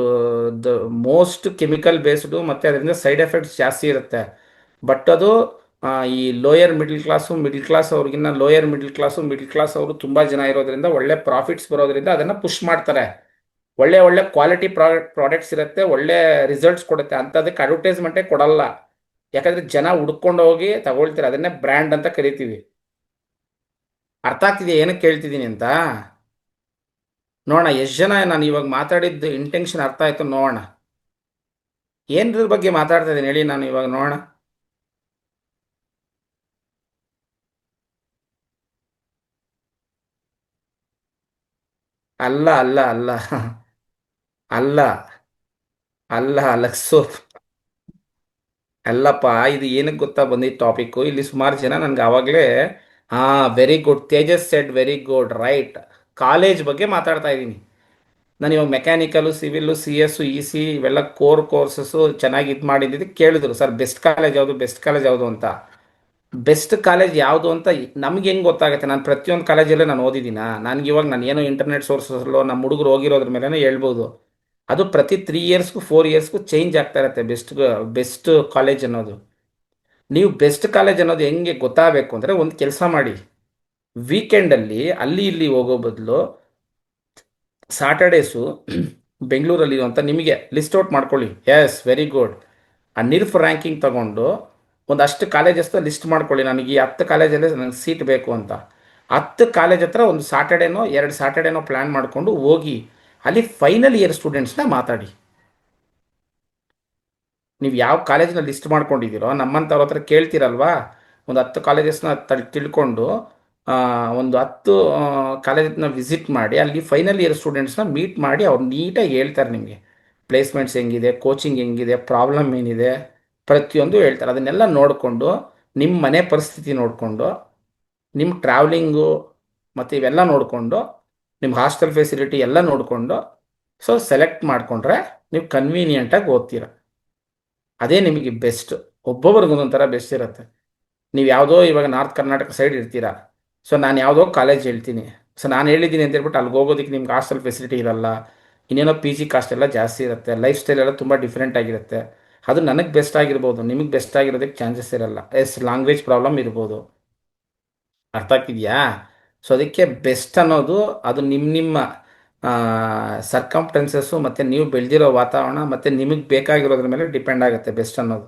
ದ ಮೋಸ್ಟ್ ಕೆಮಿಕಲ್ ಬೇಸ್ಡು, ಮತ್ತು ಅದರಿಂದ ಸೈಡ್ ಎಫೆಕ್ಟ್ಸ್ ಜಾಸ್ತಿ ಇರುತ್ತೆ. ಬಟ್ ಅದು ಈ ಲೋಯರ್ ಮಿಡ್ಲ್ ಕ್ಲಾಸ್ ಅವ್ರಿಗಿನ್ನ ಮಿಡ್ಲ್ ಕ್ಲಾಸ್ ಅವರು ತುಂಬ ಜನ ಇರೋದ್ರಿಂದ, ಒಳ್ಳೆ ಪ್ರಾಫಿಟ್ಸ್ ಬರೋದ್ರಿಂದ ಅದನ್ನು ಪುಷ್ ಮಾಡ್ತಾರೆ. ಒಳ್ಳೆ ಒಳ್ಳೆ ಕ್ವಾಲಿಟಿ ಪ್ರಾಡಕ್ಟ್ಸ್ ಇರುತ್ತೆ, ಒಳ್ಳೆ ರಿಸಲ್ಟ್ಸ್ ಕೊಡುತ್ತೆ, ಅಂಥದಕ್ಕೆ ಅಡ್ವರ್ಟೈಸ್ಮೆಂಟೇ ಕೊಡಲ್ಲ. ಯಾಕಂದರೆ ಜನ ಹುಡ್ಕೊಂಡು ಹೋಗಿ ತಗೊಳ್ತಾರೆ, ಅದನ್ನೇ ಬ್ರ್ಯಾಂಡ್ ಅಂತ ಕರಿತೀವಿ. ಅರ್ಥ ಆಗ್ತಿದೆಯಾ ಏನಕ್ಕೆ ಕೇಳ್ತಿದ್ದೀನಿ ಅಂತ? ನೋಡೋಣ ಎಷ್ಟು ಜನ ನಾನು ಇವಾಗ ಮಾತಾಡಿದ್ದು ಇಂಟೆನ್ಷನ್ ಅರ್ಥ ಆಯ್ತು ನೋಡೋಣ. ಏನ್ರ ಬಗ್ಗೆ ಮಾತಾಡ್ತಾ ಇದ್ದೀನಿ ಹೇಳಿ ನಾನು ಇವಾಗ ನೋಡೋಣ. ಅಲ್ಲ ಅಲ್ಲ ಅಲ್ಲ ಅಲ್ಲ ಅಲ್ಲ ಅಲಕ್ಸು. ಅಲ್ಲಪ್ಪ, ಇದು ಏನಕ್ಕೆ ಗೊತ್ತಾ ಬಂದಿದ್ದ ಟಾಪಿಕ್ಕು, ಇಲ್ಲಿ ಸುಮಾರು ಜನ ನನಗೆ ಆವಾಗಲೇ very good Tejas shed very good right, college ಬಗ್ಗೆ ಮಾತಾಡ್ತಾ ಇದ್ದೀನಿ. ನಾನು ಇವಾಗ mechanical civil C S E C ಇವೆಲ್ಲ ಕೋರ್ಸಸ್ಸು ಚೆನ್ನಾಗಿ ಇದು ಮಾಡಿದ್ದು ಕೇಳಿದ್ರು ಸರ್, ಬೆಸ್ಟ್ ಕಾಲೇಜ್ ಯಾವುದು ಬೆಸ್ಟ್ ಕಾಲೇಜ್ ಯಾವುದು ಅಂತ. ಬೆಸ್ಟ್ ಕಾಲೇಜ್ ಯಾವುದು ಅಂತ ನಮ್ಗೆ ಹೆಂಗೆ ಗೊತ್ತಾಗುತ್ತೆ? ನಾನು ಪ್ರತಿಯೊಂದು ಕಾಲೇಜಲ್ಲೇ ನಾನು ಓದಿದ್ದೀನ? ನನಗೆ ಇವಾಗ ನಾನು ಏನೋ ಇಂಟರ್ನೆಟ್ ಸೋರ್ಸಲ್ಲೋ ನಮ್ಮ ಹುಡುಗರು ಹೋಗಿರೋದ್ರ ಮೇಲೆ ಹೇಳ್ಬೋದು. ಅದು ಪ್ರತಿ 3 ಇಯರ್ಸ್ಗೂ 4 ಇಯರ್ಸ್ಗೂ ಚೇಂಜ್ ಆಗ್ತಾ ಇರುತ್ತೆ ಬೆಸ್ಟ್ ಕಾಲೇಜ್ ಅನ್ನೋದು. ನೀವು ಬೆಸ್ಟ್ ಕಾಲೇಜ್ ಅನ್ನೋದು ಹೆಂಗೆ ಗೊತ್ತಾಗಬೇಕು ಅಂದರೆ, ಒಂದು ಕೆಲಸ ಮಾಡಿ, ವೀಕೆಂಡಲ್ಲಿ ಅಲ್ಲಿ ಇಲ್ಲಿ ಹೋಗೋ ಬದಲು ಸಾಟರ್ಡೇಸು ಬೆಂಗಳೂರಲ್ಲಿ ಅಂತ ನಿಮಗೆ ಲಿಸ್ಟ್ ಔಟ್ ಮಾಡ್ಕೊಳ್ಳಿ. S very good. ಆ ನಿರ್ಫ್ ರ್ಯಾಂಕಿಂಗ್ ತಗೊಂಡು ಒಂದಷ್ಟು ಕಾಲೇಜಸ್ನ ಲಿಸ್ಟ್ ಮಾಡ್ಕೊಳ್ಳಿ, ನನಗೆ ಈ 10 ಕಾಲೇಜಲ್ಲಿ ನನಗೆ ಸೀಟ್ ಬೇಕು ಅಂತ. 10 ಕಾಲೇಜ್ ಹತ್ರ ಒಂದು ಸಾಟರ್ಡೇನೋ 2 ಸಾಟರ್ಡೇನೋ ಪ್ಲ್ಯಾನ್ ಮಾಡಿಕೊಂಡು ಹೋಗಿ ಅಲ್ಲಿ ಫೈನಲ್ ಇಯರ್ ಸ್ಟೂಡೆಂಟ್ಸ್ನ ಮಾತಾಡಿ. ನೀವು ಯಾವ ಕಾಲೇಜ್ನ ಲಿಸ್ಟ್ ಮಾಡ್ಕೊಂಡಿದ್ದೀರೋ ನಮ್ಮಂಥವ್ರ ಹತ್ರ ಕೇಳ್ತೀರಲ್ವಾ, ಒಂದು 10 ಕಾಲೇಜಸ್ನ ತಿಳ್ಕೊಂಡು ಒಂದು 10 ಕಾಲೇಜನ್ನ ವಿಸಿಟ್ ಮಾಡಿ ಅಲ್ಲಿ ಫೈನಲ್ ಇಯರ್ ಸ್ಟೂಡೆಂಟ್ಸ್ನ ಮೀಟ್ ಮಾಡಿ ಅವ್ರು ನೀಟಾಗಿ ಹೇಳ್ತಾರೆ ನಿಮಗೆ ಪ್ಲೇಸ್ಮೆಂಟ್ಸ್ ಹೆಂಗಿದೆ, ಕೋಚಿಂಗ್ ಹೆಂಗಿದೆ, ಪ್ರಾಬ್ಲಮ್ ಏನಿದೆ, ಪ್ರತಿಯೊಂದು ಹೇಳ್ತಾರೆ. ಅದನ್ನೆಲ್ಲ ನೋಡಿಕೊಂಡು ನಿಮ್ಮ ಮನೆ ಪರಿಸ್ಥಿತಿ ನೋಡಿಕೊಂಡು ನಿಮ್ಮ ಟ್ರಾವೆಲಿಂಗು ಮತ್ತು ಇವೆಲ್ಲ ನೋಡಿಕೊಂಡು ನಿಮ್ಮ ಹಾಸ್ಟೆಲ್ ಫೆಸಿಲಿಟಿ ಎಲ್ಲ ನೋಡಿಕೊಂಡು ಸೊ ಸೆಲೆಕ್ಟ್ ಮಾಡಿಕೊಂಡ್ರೆ ನೀವು ಕನ್ವೀನಿಯೆಂಟಾಗಿ ಓದ್ತೀರ. ಅದೇ ನಿಮಗೆ ಬೆಸ್ಟ್. ಒಬ್ಬೊಬ್ರಿಗೆ ಒಂದೊಂದು ಬೆಸ್ಟ್ ಇರುತ್ತೆ. ನೀವು ಯಾವುದೋ ಇವಾಗ ನಾರ್ತ್ ಕರ್ನಾಟಕ ಸೈಡ್ ಇರ್ತೀರಾ, ಸೊ ನಾನು ಯಾವುದೋ ಕಾಲೇಜ್ ಹೇಳ್ತೀನಿ, ಸೊ ನಾನು ಹೇಳಿದ್ದೀನಿ ಅಂತ ಹೇಳ್ಬಿಟ್ಟು ಅಲ್ಲಿಗೆ ಹೋಗೋದಕ್ಕೆ ನಿಮ್ಗೆ ಹಾಸ್ಟೆಲ್ ಫೆಸಿಲಿಟಿ ಇರಲ್ಲ, ಇನ್ನೇನೋ ಪಿ ಜಿ ಕಾಸ್ಟ್ ಎಲ್ಲ ಜಾಸ್ತಿ ಇರುತ್ತೆ, ಲೈಫ್ ಸ್ಟೈಲ್ ಎಲ್ಲ ತುಂಬ ಡಿಫ್ರೆಂಟ್ ಆಗಿರುತ್ತೆ. ಅದು ನನಗೆ ಬೆಸ್ಟ್ ಆಗಿರ್ಬೋದು, ನಿಮಗೆ ಬೆಸ್ಟ್ ಆಗಿರೋದಕ್ಕೆ ಚಾನ್ಸಸ್ ಇರಲ್ಲ. ಲ್ಯಾಂಗ್ವೇಜ್ ಪ್ರಾಬ್ಲಮ್ ಇರ್ಬೋದು. ಅರ್ಥ ಆಗ್ತಿದೆಯಾ? ಸೊ ಅದಕ್ಕೆ ಬೆಸ್ಟ್ ಅನ್ನೋದು ಅದು ನಿಮ್ಮ ಸರ್ಕಮ್ಟೆನ್ಸಸ್ಸು ಮತ್ತು ನೀವು ಬೆಳೆದಿರೋ ವಾತಾವರಣ ಮತ್ತು ನಿಮಗೆ ಬೇಕಾಗಿರೋದ್ರ ಮೇಲೆ ಡಿಪೆಂಡ್ ಆಗುತ್ತೆ ಬೆಸ್ಟ್ ಅನ್ನೋದು.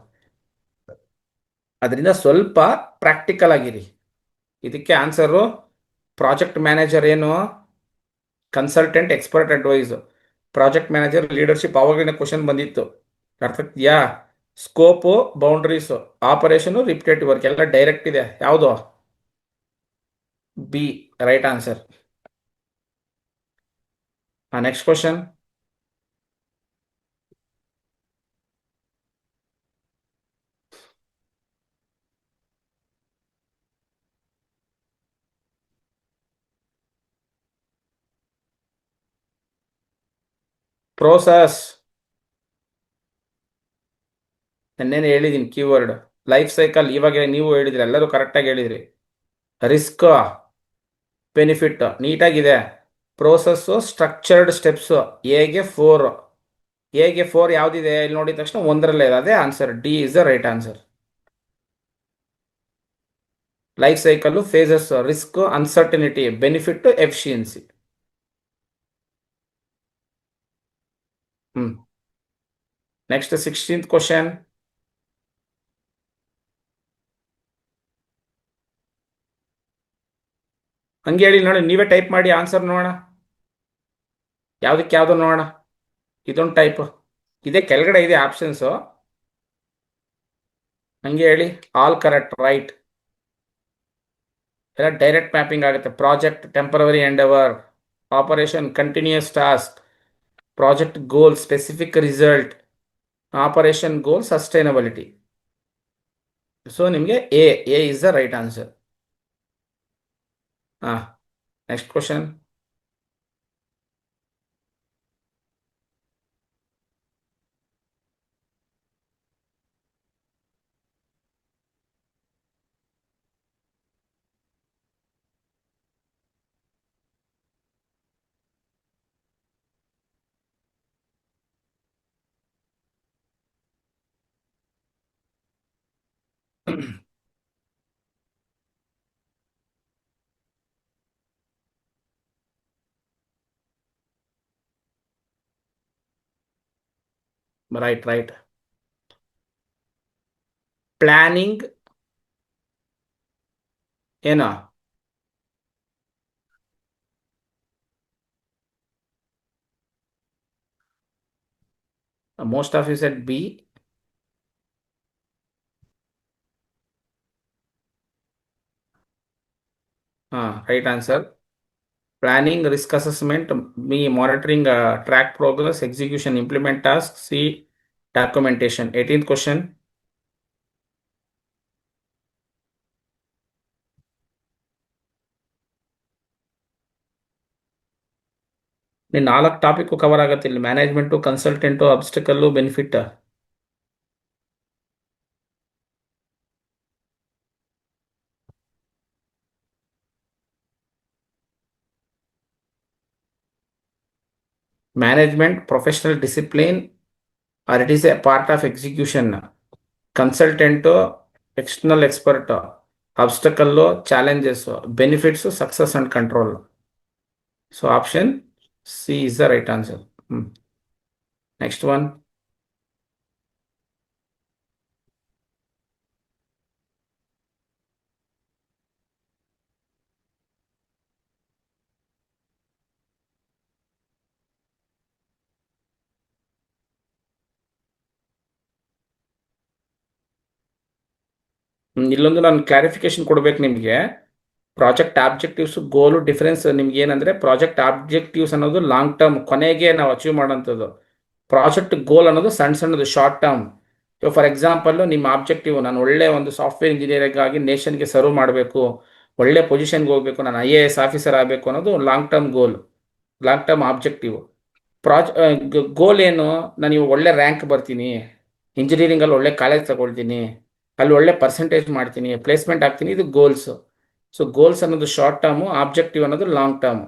ಅದರಿಂದ ಸ್ವಲ್ಪ ಪ್ರಾಕ್ಟಿಕಲ್ ಆಗಿರಿ. ಇದಕ್ಕೆ ಆನ್ಸರು ಪ್ರಾಜೆಕ್ಟ್ ಮ್ಯಾನೇಜರ್ ಏನು, consultant, expert advice, project manager, leadership ಆವಾಗಿನ ಕ್ವಶನ್ ಬಂದಿತ್ತು. ಅರ್ಥ ಆಗ್ತಿದೆಯಾ? Scope, boundaries, operation, repetitive work ಎಲ್ಲ ಡೈರೆಕ್ಟ್ ಇದೆ. ಯಾವುದು? B right answer. Next question. Process ನೆನ್ನೆನೇ ಹೇಳಿದ್ದೀನಿ ಕೀವರ್ಡ್. ಲೈಫ್ ಸೈಕಲ್ ಇವಾಗ ನೀವು ಹೇಳಿದ್ರಿ, ಎಲ್ಲರೂ ಕರೆಕ್ಟಾಗಿ ಹೇಳಿದ್ರಿ. ರಿಸ್ಕ್, ಬೆನಿಫಿಟ್ ನೀಟಾಗಿದೆ. ಪ್ರೋಸೆಸ್ಸು, ಸ್ಟ್ರಕ್ಚರ್ಡ್ ಸ್ಟೆಪ್ಸು, ಎಗೆ 4. ಎಗೆ 4 ಯಾವುದಿದೆ ಇಲ್ಲಿ ನೋಡಿದ ತಕ್ಷಣ ಒಂದರಲ್ಲೇ ಇದೆ, ಅದೇ answer. D is the right answer. Life cycle, phases, risk, uncertainty, benefit, efficiency. ಹ್ಞೂ. Next 16th question. ಹಂಗೆ ಹೇಳಿ ನೋಡಿ, ನೀವೇ ಟೈಪ್ ಮಾಡಿ ಆನ್ಸರ್ ನೋಡೋಣ. ಯಾವುದಕ್ಕೆ ಯಾವುದು ನೋಡೋಣ. ಇದೊಂದು ಟೈಪ್ ಇದೆ, ಕೆಳಗಡೆ ಇದೆ ಆಪ್ಷನ್ಸು. ಹಂಗೆ ಹೇಳಿ. All correct right. ಎಲ್ಲ ಡೈರೆಕ್ಟ್ ಮ್ಯಾಪಿಂಗ್ ಆಗುತ್ತೆ. Project temporary endeavour, operation continuous task, project goal specific result, operation goal sustainability. So ನಿಮಗೆ A A is the right answer. ಹಾಂ. Next question. Right right. Planning ಏನು? Most of you said B. Right answer. Planning, risk assessment, B. Monitoring, track progress, execution, implement tasks, C. Documentation. 18th question. ನೀನು 4 topic cover ಆಗತ್ತೆ ಇಲ್ಲಿ: management, consultant, obstacle, benefit. Management professional discipline or it is a part of execution. Consultant external expert. Obstacle challenges. Benefits success and control. So option C is the right answer. Next one. ಇಲ್ಲೊಂದು ನಾನು clarification ಕೊಡ್ಬೇಕು ನಿಮಗೆ. Project objectives goal difference ನಿಮ್ಗೆ ಏನಂದ್ರೆ, project objectives ಅನ್ನೋದು long term, ಕೊನೆಗೆ ನಾವು achieve ಮಾಡೋಂಥದ್ದು. Project ಗೋಲ್ ಅನ್ನೋದು ಸಣ್ಣ ಸಣ್ಣದು, short term. So for example, ನಿಮ್ಮ ಆಬ್ಜೆಕ್ಟಿವ್ ನಾನು ಒಳ್ಳೆ ಒಂದು ಸಾಫ್ಟ್ವೇರ್ ಇಂಜಿನಿಯರಿಂಗ್ ಆಗಿ ನೇಷನ್ಗೆ ಸರ್ವ್ ಮಾಡಬೇಕು, ಒಳ್ಳೆ ಪೊಸಿಷನ್ಗೆ ಹೋಗಬೇಕು, ನಾನು IAS ಆಫೀಸರ್ ಆಗಬೇಕು ಅನ್ನೋದು long term goal, long term objective. Goal ಏನು? ನಾನು ಇವಾಗ ಒಳ್ಳೆ ರ್ಯಾಂಕ್ ಬರ್ತೀನಿ, ಇಂಜಿನಿಯರಿಂಗಲ್ಲಿ ಒಳ್ಳೆ ಕಾಲೇಜ್ ತಗೊಳ್ತೀನಿ, ಅಲ್ಲಿ ಒಳ್ಳೆ ಪರ್ಸೆಂಟೇಜ್ ಮಾಡ್ತೀನಿ, ಪ್ಲೇಸ್ಮೆಂಟ್ ಆಗ್ತೀನಿ, ಇದು ಗೋಲ್ಸ್. ಸೊ ಗೋಲ್ಸ್ ಅನ್ನೋದು ಶಾರ್ಟ್ ಟರ್ಮು, ಆಬ್ಜೆಕ್ಟಿವ್ ಅನ್ನೋದು ಲಾಂಗ್ ಟರ್ಮ್.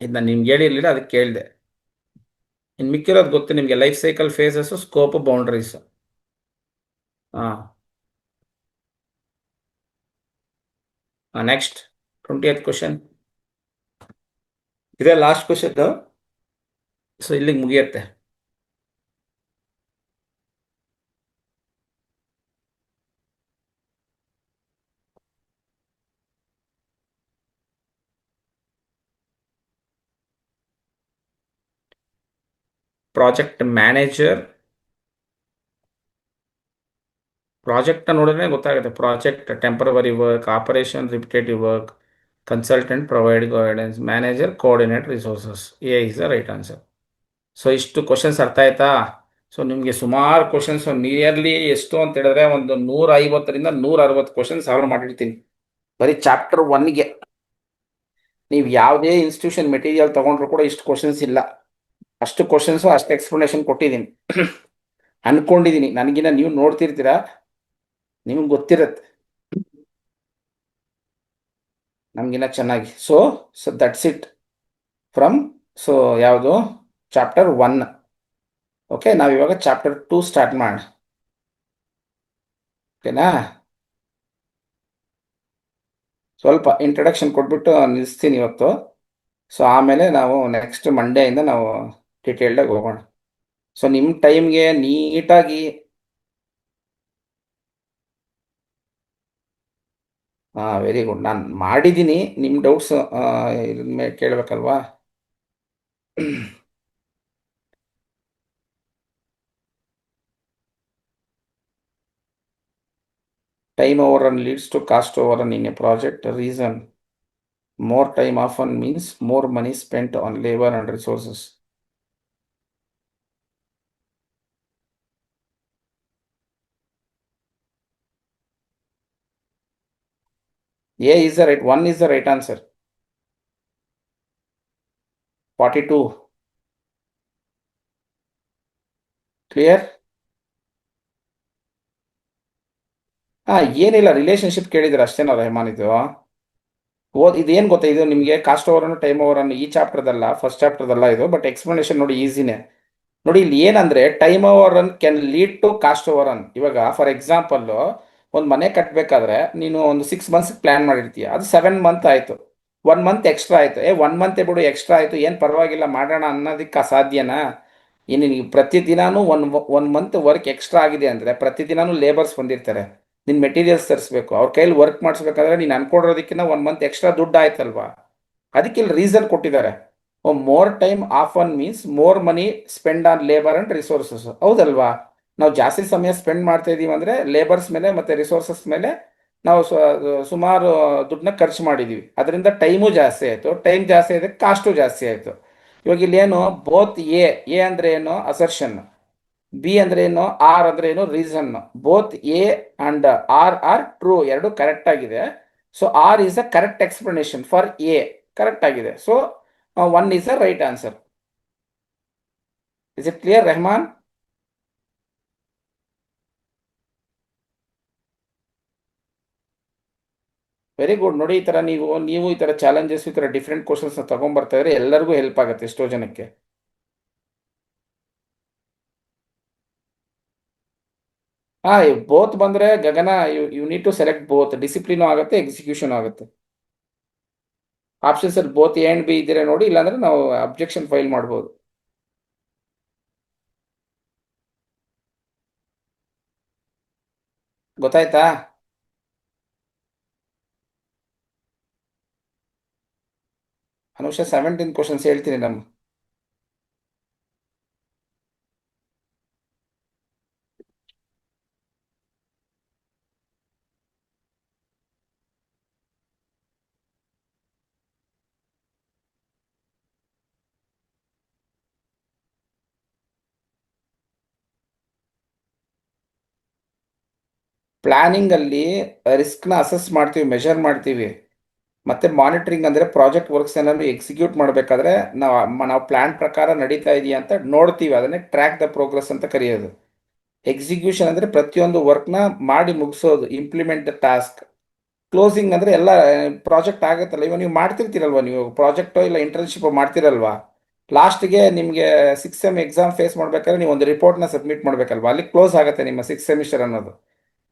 ಇದು ನಾನು ನಿಮ್ಗೆ ಹೇಳಿರಲಿಲ್ಲ, ಅದಕ್ಕೆ ಕೇಳಿದೆ. ಇನ್ನು ಮಿಕ್ಕಿರೋದು ಗೊತ್ತು ನಿಮಗೆ: life cycle phases, scope, boundaries. ಹಾಂ. Next 20th question. ಇದೇ ಲಾಸ್ಟ್ ಕ್ವಶನ್. ಸೊ ಇಲ್ಲಿಗೆ ಮುಗಿಯುತ್ತೆ. Project manager. ಪ್ರಾಜೆಕ್ಟ್ ನೋಡಿದ್ರೆ ಗೊತ್ತಾಗುತ್ತೆ. Project temporary work, operation repetitive work, consultant provide guidance, manager coordinate resources. A is the right answer. So ಇಷ್ಟು questions ಅರ್ಥ ಆಯ್ತಾ? So ನಿಮಗೆ ಸುಮಾರು ಕ್ವಶನ್ಸ್, ನಿಯರ್ಲಿ ಎಷ್ಟು ಅಂತ ಹೇಳಿದ್ರೆ ಒಂದು 150ರಿಂದ 160 ಕ್ವಶನ್ಸ್ ಸಾಲ್ವ್ ಮಾಡಿರ್ತೀನಿ ಬರೀ ಚಾಪ್ಟರ್ 1ಗೆ. ನೀವು ಯಾವುದೇ ಇನ್ಸ್ಟಿಟ್ಯೂಷನ್ ಮೆಟೀರಿಯಲ್ ತಗೊಂಡ್ರು ಕೂಡ ಇಷ್ಟು ಕ್ವಶನ್ಸ್ ಇಲ್ಲ. ಅಷ್ಟು ಕ್ವಶನ್ಸು, ಅಷ್ಟು ಎಕ್ಸ್ಪ್ಲನೇಷನ್ ಕೊಟ್ಟಿದ್ದೀನಿ ಅನ್ಕೊಂಡಿದ್ದೀನಿ. ನನಗಿನ್ನ ನೀವು ನೋಡ್ತಿರ್ತೀರಾ, ನಿಮ್ಗೆ ಗೊತ್ತಿರತ್ತೆ ನಮಗಿನ್ನ ಚೆನ್ನಾಗಿ. So so that's it from, so ಯಾವುದು, ಚಾಪ್ಟರ್ 1. ಓಕೆ, ನಾವಿವಾಗ ಚಾಪ್ಟರ್ 2 ಸ್ಟಾರ್ಟ್ ಮಾಡೋಣ. ಓಕೆನಾ? ಸ್ವಲ್ಪ ಇಂಟ್ರಡಕ್ಷನ್ ಕೊಟ್ಬಿಟ್ಟು ನಿಲ್ಲಿಸ್ತೀನಿ ಇವತ್ತು. ಸೊ ಆಮೇಲೆ ನಾವು ನೆಕ್ಸ್ಟ್ ಮಂಡೆಯಿಂದ ನಾವು ಡಿಟೇಲ್ಡಾಗಿ ಹೋಗೋಣ. ಸೊ ನಿಮ್ಮ ಟೈಮ್ಗೆ ನೀಟಾಗಿ. ಹಾಂ, ವೆರಿ ಗುಡ್. ನಾನು ಮಾಡಿದ್ದೀನಿ. ನಿಮ್ಮ ಡೌಟ್ಸ್ ಕೇಳಬೇಕಲ್ವಾ? Time over run leads to cost over run in a project. Reason: more time often means more money spent on labor and resources. A is the right one, is the right answer. 42. Clear? ಏನಿಲ್ಲ, relationship ಕೇಳಿದ್ರೆ ಅಷ್ಟೇನೋ ರೆಹಮಾನ್. ಇದು ಇದೇನು ಗೊತ್ತಾ, ಇದು ನಿಮಗೆ cost over ಅನ್ನು time over ಅನ್ನು ಈ ಚಾಪ್ಟರ್ದಲ್ಲ, ಫಸ್ಟ್ ಚಾಪ್ಟರ್ದಲ್ಲ ಇದು. ಬಟ್ ಎಕ್ಸ್ಪ್ಲನೇಷನ್ ನೋಡಿ, ಈಸಿನೇ ನೋಡಿ. ಇಲ್ಲಿ ಏನಂದ್ರೆ, time over run can lead to cost over run. ಇವಾಗ ಫಾರ್ ಎಕ್ಸಾಂಪಲ್, ಒಂದು ಮನೆ ಕಟ್ಟಬೇಕಾದ್ರೆ ನೀನು ಒಂದು 6 ಮಂತ್ಸ್ ಪ್ಲಾನ್ ಮಾಡಿರ್ತೀಯ, ಅದು 7 ಮಂತ್ ಆಯಿತು, 1 ಮಂತ್ ಎಕ್ಸ್ಟ್ರಾ ಆಯಿತು. 1 ಮಂತ್ ಬಿಡು ಎಕ್ಸ್ಟ್ರಾ ಆಯಿತು, ಏನು ಪರವಾಗಿಲ್ಲ ಮಾಡೋಣ ಅನ್ನೋದಕ್ಕೆ ಸಾಧ್ಯನಾ? ಇನ್ನು ನೀವು ಪ್ರತಿದಿನಾನು ಒನ್ ಮಂತ್ ವರ್ಕ್ ಎಕ್ಸ್ಟ್ರಾ ಆಗಿದೆ ಅಂದರೆ, ಪ್ರತಿದಿನಾನು ಲೇಬರ್ಸ್ ಬಂದಿರ್ತಾರೆ, ನಿನ್ನ ಮೆಟೀರಿಯಲ್ಸ್ ತರಿಸ್ಬೇಕು, ಅವ್ರ ಕೈಲಿ ವರ್ಕ್ ಮಾಡಿಸ್ಬೇಕಾದ್ರೆ ನೀನು ಅನ್ಕೊಂಡಿರೋದಕ್ಕಿಂತ 1 ಮಂತ್ ಎಕ್ಸ್ಟ್ರಾ ದುಡ್ಡು ಆಯ್ತಲ್ವಾ? ಅದಕ್ಕೆ ಇಲ್ಲಿ ರೀಸನ್ ಕೊಟ್ಟಿದ್ದಾರೆ. More time of on means more money spend on labour and resources, ಹೌದಲ್ವಾ? ನಾವು ಜಾಸ್ತಿ ಸಮಯ ಸ್ಪೆಂಡ್ ಮಾಡ್ತಾ ಇದೀವಿ ಅಂದರೆ ಲೇಬರ್ಸ್ ಮೇಲೆ ಮತ್ತು ರಿಸೋರ್ಸಸ್ ಮೇಲೆ ನಾವು ಸುಮಾರು ದುಡ್ಡನ್ನ ಖರ್ಚು ಮಾಡಿದ್ದೀವಿ, ಅದರಿಂದ ಟೈಮು ಜಾಸ್ತಿ ಆಯಿತು, ಟೈಮ್ ಜಾಸ್ತಿ ಆಯ್ತು, ಕಾಸ್ಟು ಜಾಸ್ತಿ ಆಯಿತು. ಇವಾಗ ಇಲ್ಲೇನು ಬೋತ್ ಎ ಅಂದರೆ ಏನು ಅಸರ್ಷನ್, ಬಿ ಅಂದ್ರೆ ಏನು, ಆರ್ ಅಂದ್ರೆ ಏನು reason. Both A and R true, ಎರಡು ಕರೆಕ್ಟ್ ಆಗಿದೆ. So R is a correct explanation for A, correct ಆಗಿದೆ. So one is a right answer. Is it clear Rehman? Very good. ನೋಡಿ, ಈ ತರ ನೀವು ಈ ತರ ಚಾಲೆಂಜಸ್, ಈ ತರ ಡಿಫ್ರೆಂಟ್ ಕ್ವಶನ್ಸ್ ತಗೊಂಡ್ಬರ್ತಾ ಇದ್ರೆ ಎಲ್ಲರಿಗೂ ಹೆಲ್ಪ್ ಆಗುತ್ತೆ ಎಷ್ಟೋ ಜನಕ್ಕೆ. ಹಾ, ಬೋತ್ ಬಂದ್ರೆ Gagana, you need to select both. Discipline ಆಗುತ್ತೆ, ಎಕ್ಸಿಕ್ಯೂಷನ್ ಆಗುತ್ತೆ. ಆಪ್ಷನ್ಸ್ ಅಲ್ಲಿ ಬೋತ್ ಎ ಅಂಡ್ ಬಿ ಇದ್ದೀರಾ ನೋಡಿ, ಇಲ್ಲಾಂದ್ರೆ ನಾವು ಅಬ್ಜೆಕ್ಷನ್ ಫೈಲ್ ಮಾಡ್ಬೋದು. ಗೊತ್ತಾಯ್ತಾ? ಅನುಷ 17 ಕ್ವಶನ್ಸ್ ಹೇಳ್ತೀನಿ ನಮ್ಮ. ಪ್ಲಾನಿಂಗ್ ಅಲ್ಲಿ ರಿಸ್ಕ್ನ ಅಸೆಸ್ ಮಾಡ್ತೀವಿ, ಮೆಷರ್ ಮಾಡ್ತೀವಿ. ಮತ್ತೆ ಮಾನಿಟರಿಂಗ್ ಅಂದ್ರೆ ಪ್ರಾಜೆಕ್ಟ್ ವರ್ಕ್ಸ್ ಏನಾದ್ರು ಎಕ್ಸಿಕ್ಯೂಟ್ ಮಾಡಬೇಕಾದ್ರೆ ನಾವು ಪ್ಲಾನ್ ಪ್ರಕಾರ ನಡೀತಾ ಇದೆಯಾ ಅಂತ ನೋಡ್ತೀವಿ, ಅದನ್ನೇ ಟ್ರ್ಯಾಕ್ ದ ಪ್ರೋಗ್ರೆಸ್ ಅಂತ ಕರೆಯೋದು. ಎಕ್ಸಿಕ್ಯೂಷನ್ ಅಂದ್ರೆ ಪ್ರತಿಯೊಂದು ವರ್ಕ್ನ ಮಾಡಿ ಮುಗಿಸೋದು, ಇಂಪ್ಲಿಮೆಂಟ್ ದ ಟಾಸ್ಕ್. ಕ್ಲೋಸಿಂಗ್ ಅಂದ್ರೆ ಎಲ್ಲ ಪ್ರಾಜೆಕ್ಟ್ ಆಗುತ್ತಲ್ಲ, ಇವಾಗ ನೀವು ಮಾಡ್ತಿರ್ತೀರಲ್ವಾ, ನೀವು ಪ್ರಾಜೆಕ್ಟೋ ಇಲ್ಲ ಇಂಟರ್ನ್ಶಿಪ್ ಮಾಡ್ತಿರಲ್ವಾ, ಲಾಸ್ಟ್ಗೆ ನಿಮಗೆ 6 ಸೆಮ್ ಎಕ್ಸಾಮ್ ಫೇಸ್ ಮಾಡ್ಬೇಕಾದ್ರೆ ನೀವು ಒಂದು ರಿಪೋರ್ಟ್ನ ಸಬ್ಮಿಟ್ ಮಾಡಬೇಕಲ್ವಾ, ಅಲ್ಲಿ ಕ್ಲೋಸ್ ಆಗುತ್ತೆ ನಿಮ್ಮ 6 ಸೆಮಿಸ್ಟರ್ ಅನ್ನೋದು.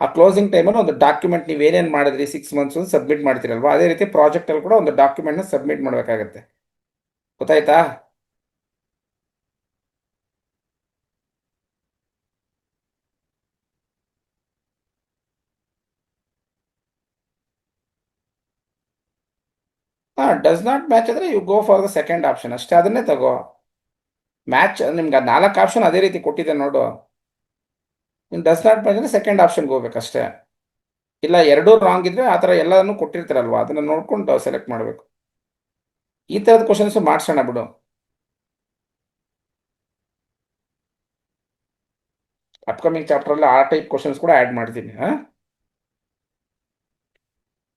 ಆ ಕ್ಲೋಸಿಂಗ್ ಟೈಮಲ್ಲಿ ಒಂದು ಡಾಕ್ಯುಮೆಂಟ್ ನೀವು ಏನೇನು ಮಾಡಿದ್ರಿ 6 ಮಂತ್ಸ್ ಸಬ್ಮಿಟ್ ಮಾಡ್ತೀರಲ್ವಾ, ಅದೇ ರೀತಿ ಪ್ರಾಜೆಕ್ಟಲ್ಲಿ ಕೂಡ ಒಂದು ಡಾಕ್ಯುಮೆಂಟ್ನ ಸಬ್ಮಿಟ್ ಮಾಡಬೇಕಾಗತ್ತೆ. ಗೊತ್ತಾಯ್ತಾ? ಹಾಂ, ಡಸ್ ನಾಟ್ ಮ್ಯಾಚ್ ಅಂದರೆ you go for the second option ಅಷ್ಟೇ, ಅದನ್ನೇ ತಗೋ. ಮ್ಯಾಚ್ ನಿಮ್ಗೆ 4 ಆಪ್ಷನ್ ಅದೇ ರೀತಿ ಕೊಟ್ಟಿದೆ ನೋಡು. ಇನ್ನು ಡಸ್ ನಾಟ್ ಮ್ಯಾಚ್ ಅಂದರೆ ಸೆಕೆಂಡ್ ಆಪ್ಷನ್ಗೆ ಹೋಗ್ಬೇಕಷ್ಟೇ. ಇಲ್ಲ ಎರಡೂ ರಾಂಗ್ ಇದ್ರೆ ಆ ಥರ ಎಲ್ಲನೂ ಕೊಟ್ಟಿರ್ತಾರಲ್ವಾ, ಅದನ್ನು ನೋಡ್ಕೊಂಡು ಸೆಲೆಕ್ಟ್ ಮಾಡಬೇಕು. ಈ ಥರದ ಕ್ವಶನ್ಸ್ ಮಾಡ್ಸೋಣ ಬಿಡು. ಅಪ್ಕಮಿಂಗ್ ಚಾಪ್ಟರಲ್ಲಿ ಆ ಟೈಪ್ ಕ್ವಶನ್ಸ್ ಕೂಡ ಆ್ಯಡ್ ಮಾಡ್ತೀನಿ. ಹಾಂ.